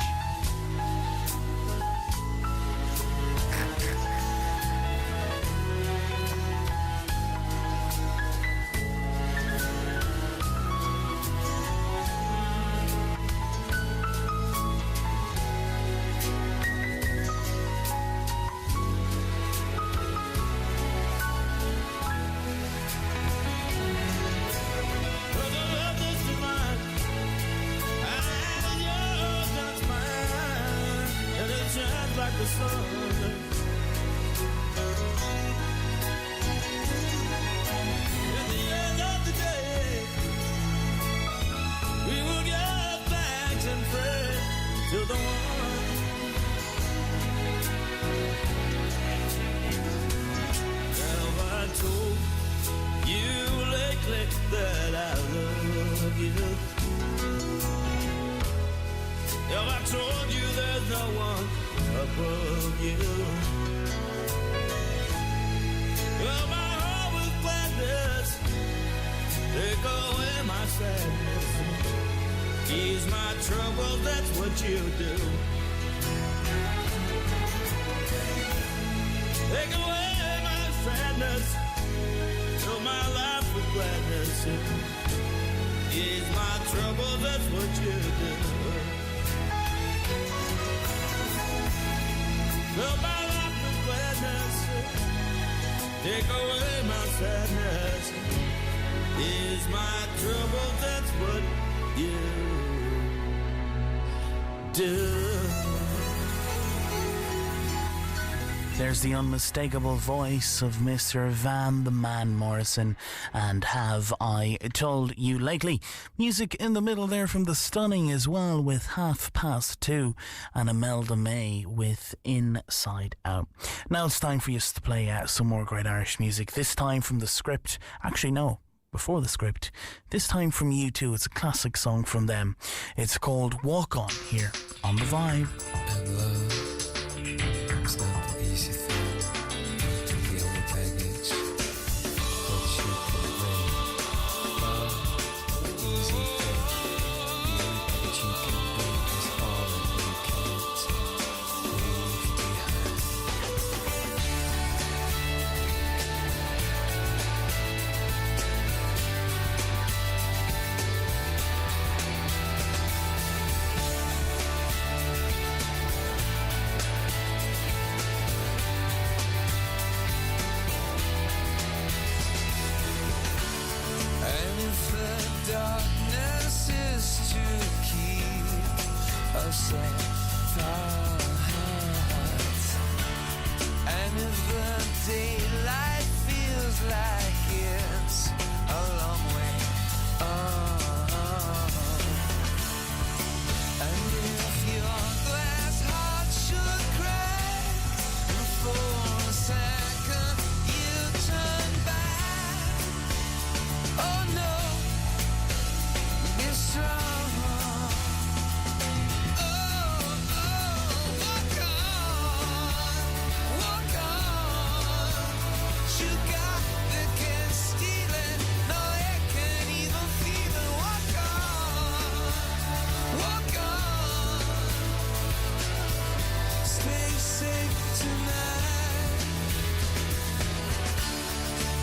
the sun. At the end of the day, we will give thanks and pray to the one. Have I told you lately that I love you? Have I told you there's no one above you? Well, my heart with gladness, take away my sadness, ease my troubles, that's what you do. Take away my sadness, fill my life with gladness, ease my troubles, that's what you do. Fill my life with gladness, take away my sadness, ease my trouble, that's what you do. There's the unmistakable voice of Mr. Van the Man Morrison, and Have I Told You Lately. Music in the middle there from The Stunning as well, with 2:30, and Imelda May with Inside Out. Now it's time for you to play some more great Irish music, this time from The Script. Actually, no, before The Script. This time from U2. It's a classic song from them. It's called Walk On, here on The Vibe. And love, it's not the easy thing, the only baggage that you can bring. Love, the easy thing, the only baggage you can bring is all that you can't leave behind. And if the darkness is to keep us apart, and if the daylight feels like it's a long way on, and if your glass heart should crack and for a second you turn back, oh no, be strong. Oh, walk on. You got the can't steal it, no, it can't even feel it. Walk on. Stay safe tonight.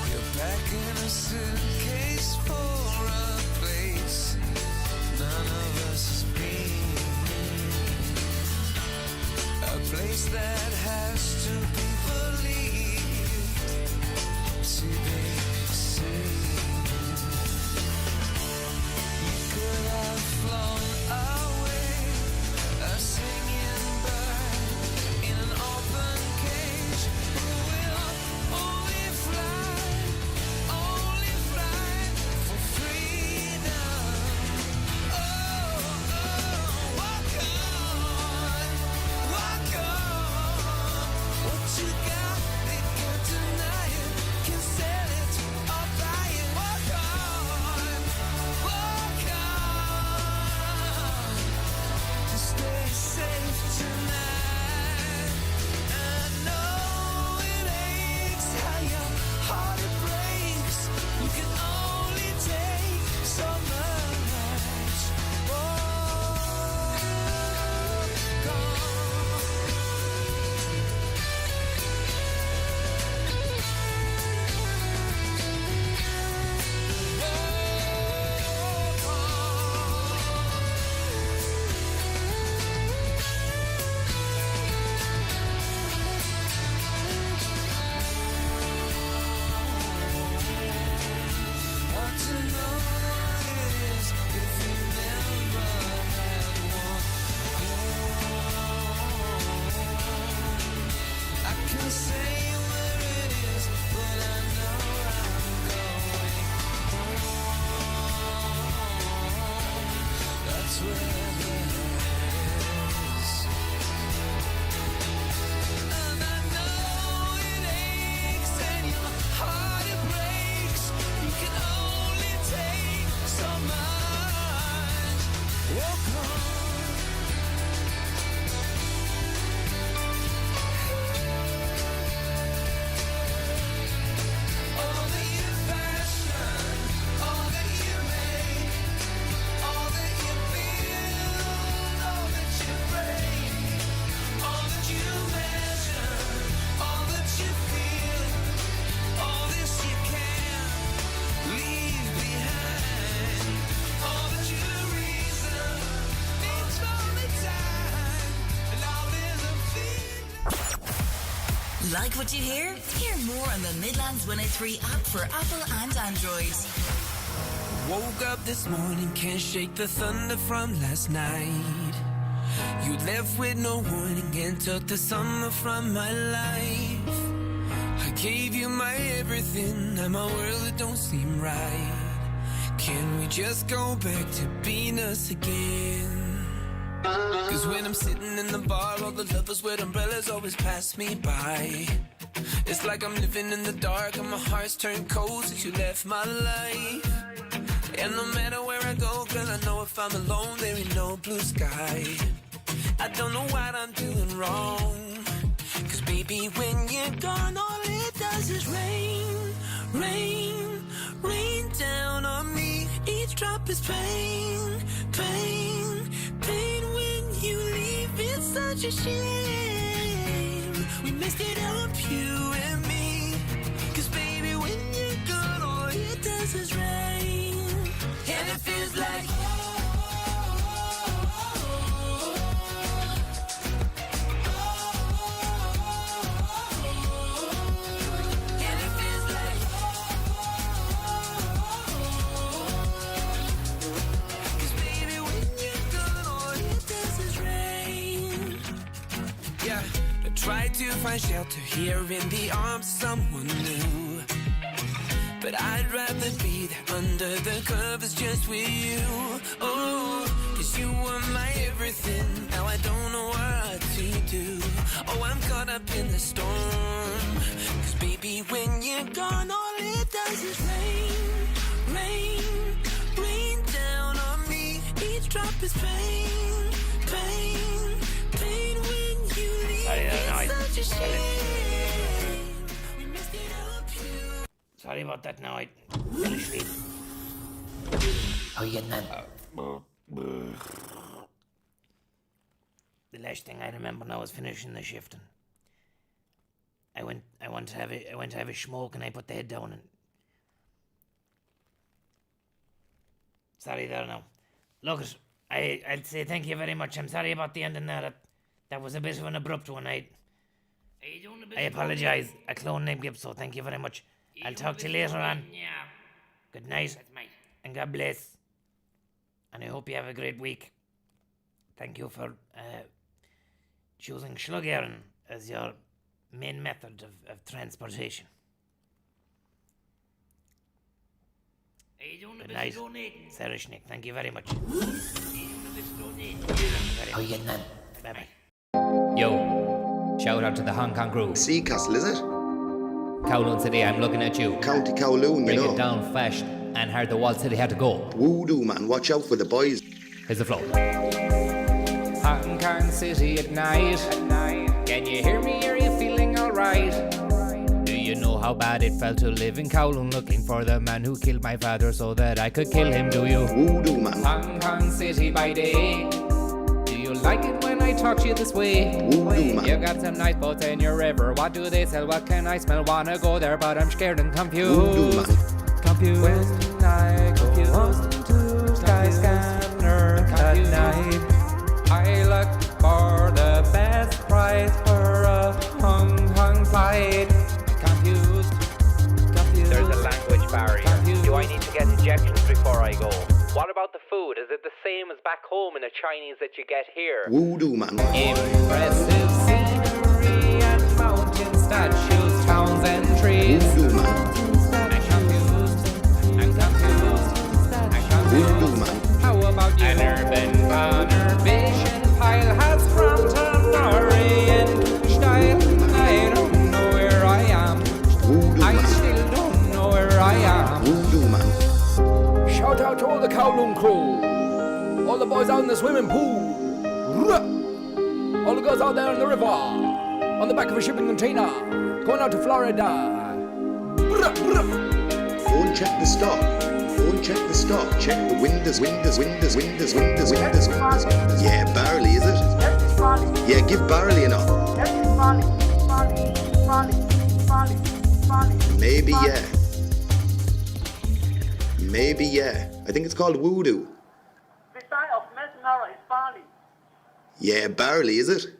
You're packing a suitcase for a place none of us has been, a place that has to be believed to be seen. You could have flown away, a singing bird in an open cage, who will only fly for freedom. Oh, walk on. What you got, they can't deny it, can sell it Like what you hear? Hear more on the Midlands 103 app for Apple and Android. Woke up this morning, can't shake the thunder from last night. You left with no warning and took the summer from my life. I gave you my everything, now my world it don't seem right. Can we just go back to being us again? Cause when I'm sitting in the bar, all the lovers with umbrellas always pass me by. It's like I'm living in the dark and my heart's turned cold since you left my life. And no matter where I go, girl, I know if I'm alone, there ain't no blue sky. I don't know what I'm doing wrong. Cause baby, when you're gone, all it does is rain, rain, rain down on me. Each drop is pain, pain, pain. When you leave, it's such a shame. We messed it up, you and me. Cause baby, when you're gone, all it does is rain. And it feels like try to find shelter here in the arms of someone new. But I'd rather be there under the covers just with you. Oh, cause you were my everything. Now I don't know what to do. Oh, I'm caught up in the storm. Cause baby, when you're gone, all it does is rain, rain, rain down on me. Each drop is pain, pain, pain. When you leave, it's such a shame. We messed it up, you. Sorry about that now, I fell asleep. How you getting on? The last thing I remember now was finishing the shift, and I went to have a smoke, and I put the head down, and sorry there now. Look, I'd say thank you very much. I'm sorry about the ending there. That was a bit of an abrupt one. I apologise. A clone named Gibbs, so thank you very much. I'll talk to you later on. Good night, and God bless. And I hope you have a great week. Thank you for choosing Shlug as your main method of transportation. Good night, Sarashnik. Thank you very much. How you getting on? Bye-bye. Yo, shout out to the Hong Kong crew. Seacastle, is it? Kowloon City, I'm looking at you. County Kowloon, Bring you know. it down fast and hard the Wall City had to go. Voodoo, man. Watch out for the boys. Here's the flow. Hong Kong City at night. Can you hear me? Are you feeling alright? Do you know how bad it felt to live in Kowloon, looking for the man who killed my father so that I could kill him? Do you? Voodoo, man. Hong Kong City by day. Do you like it when I talk to you this way? Voodoo, man. You got some nice boats in your river. What do they sell? What can I smell? Wanna go there, but I'm scared and confused. Voodoo, man. Confused. When I go to Skyscanner at night, I look for the best price for a Hong Kong flight. Confused. There's a language barrier. Confused. Do I need to get injections before I go? What about the food? Is it the same as back home in a Chinese that you get here? Voodoo, man. Impressive scenery and mountain statues, towns and trees. Voodoo, man. Voodoo, man. How about you? An urban conurbation pile has front and Orient style. I don't know where I am. Voodoo, I man. still don't know where I am. Voodoo, man. Shout out to all the Kowloon crew. All the boys out in the swimming pool. All the girls out there in the river. On the back of a shipping container. Going out to Florida. Go and check the stock. Go and check the stock. Check the windows. Yeah, barley, is it? Yeah, give barley enough. Maybe, yeah. Maybe, yeah. I think it's called voodoo. The sign of mesmerize barley. Yeah, barley, is it?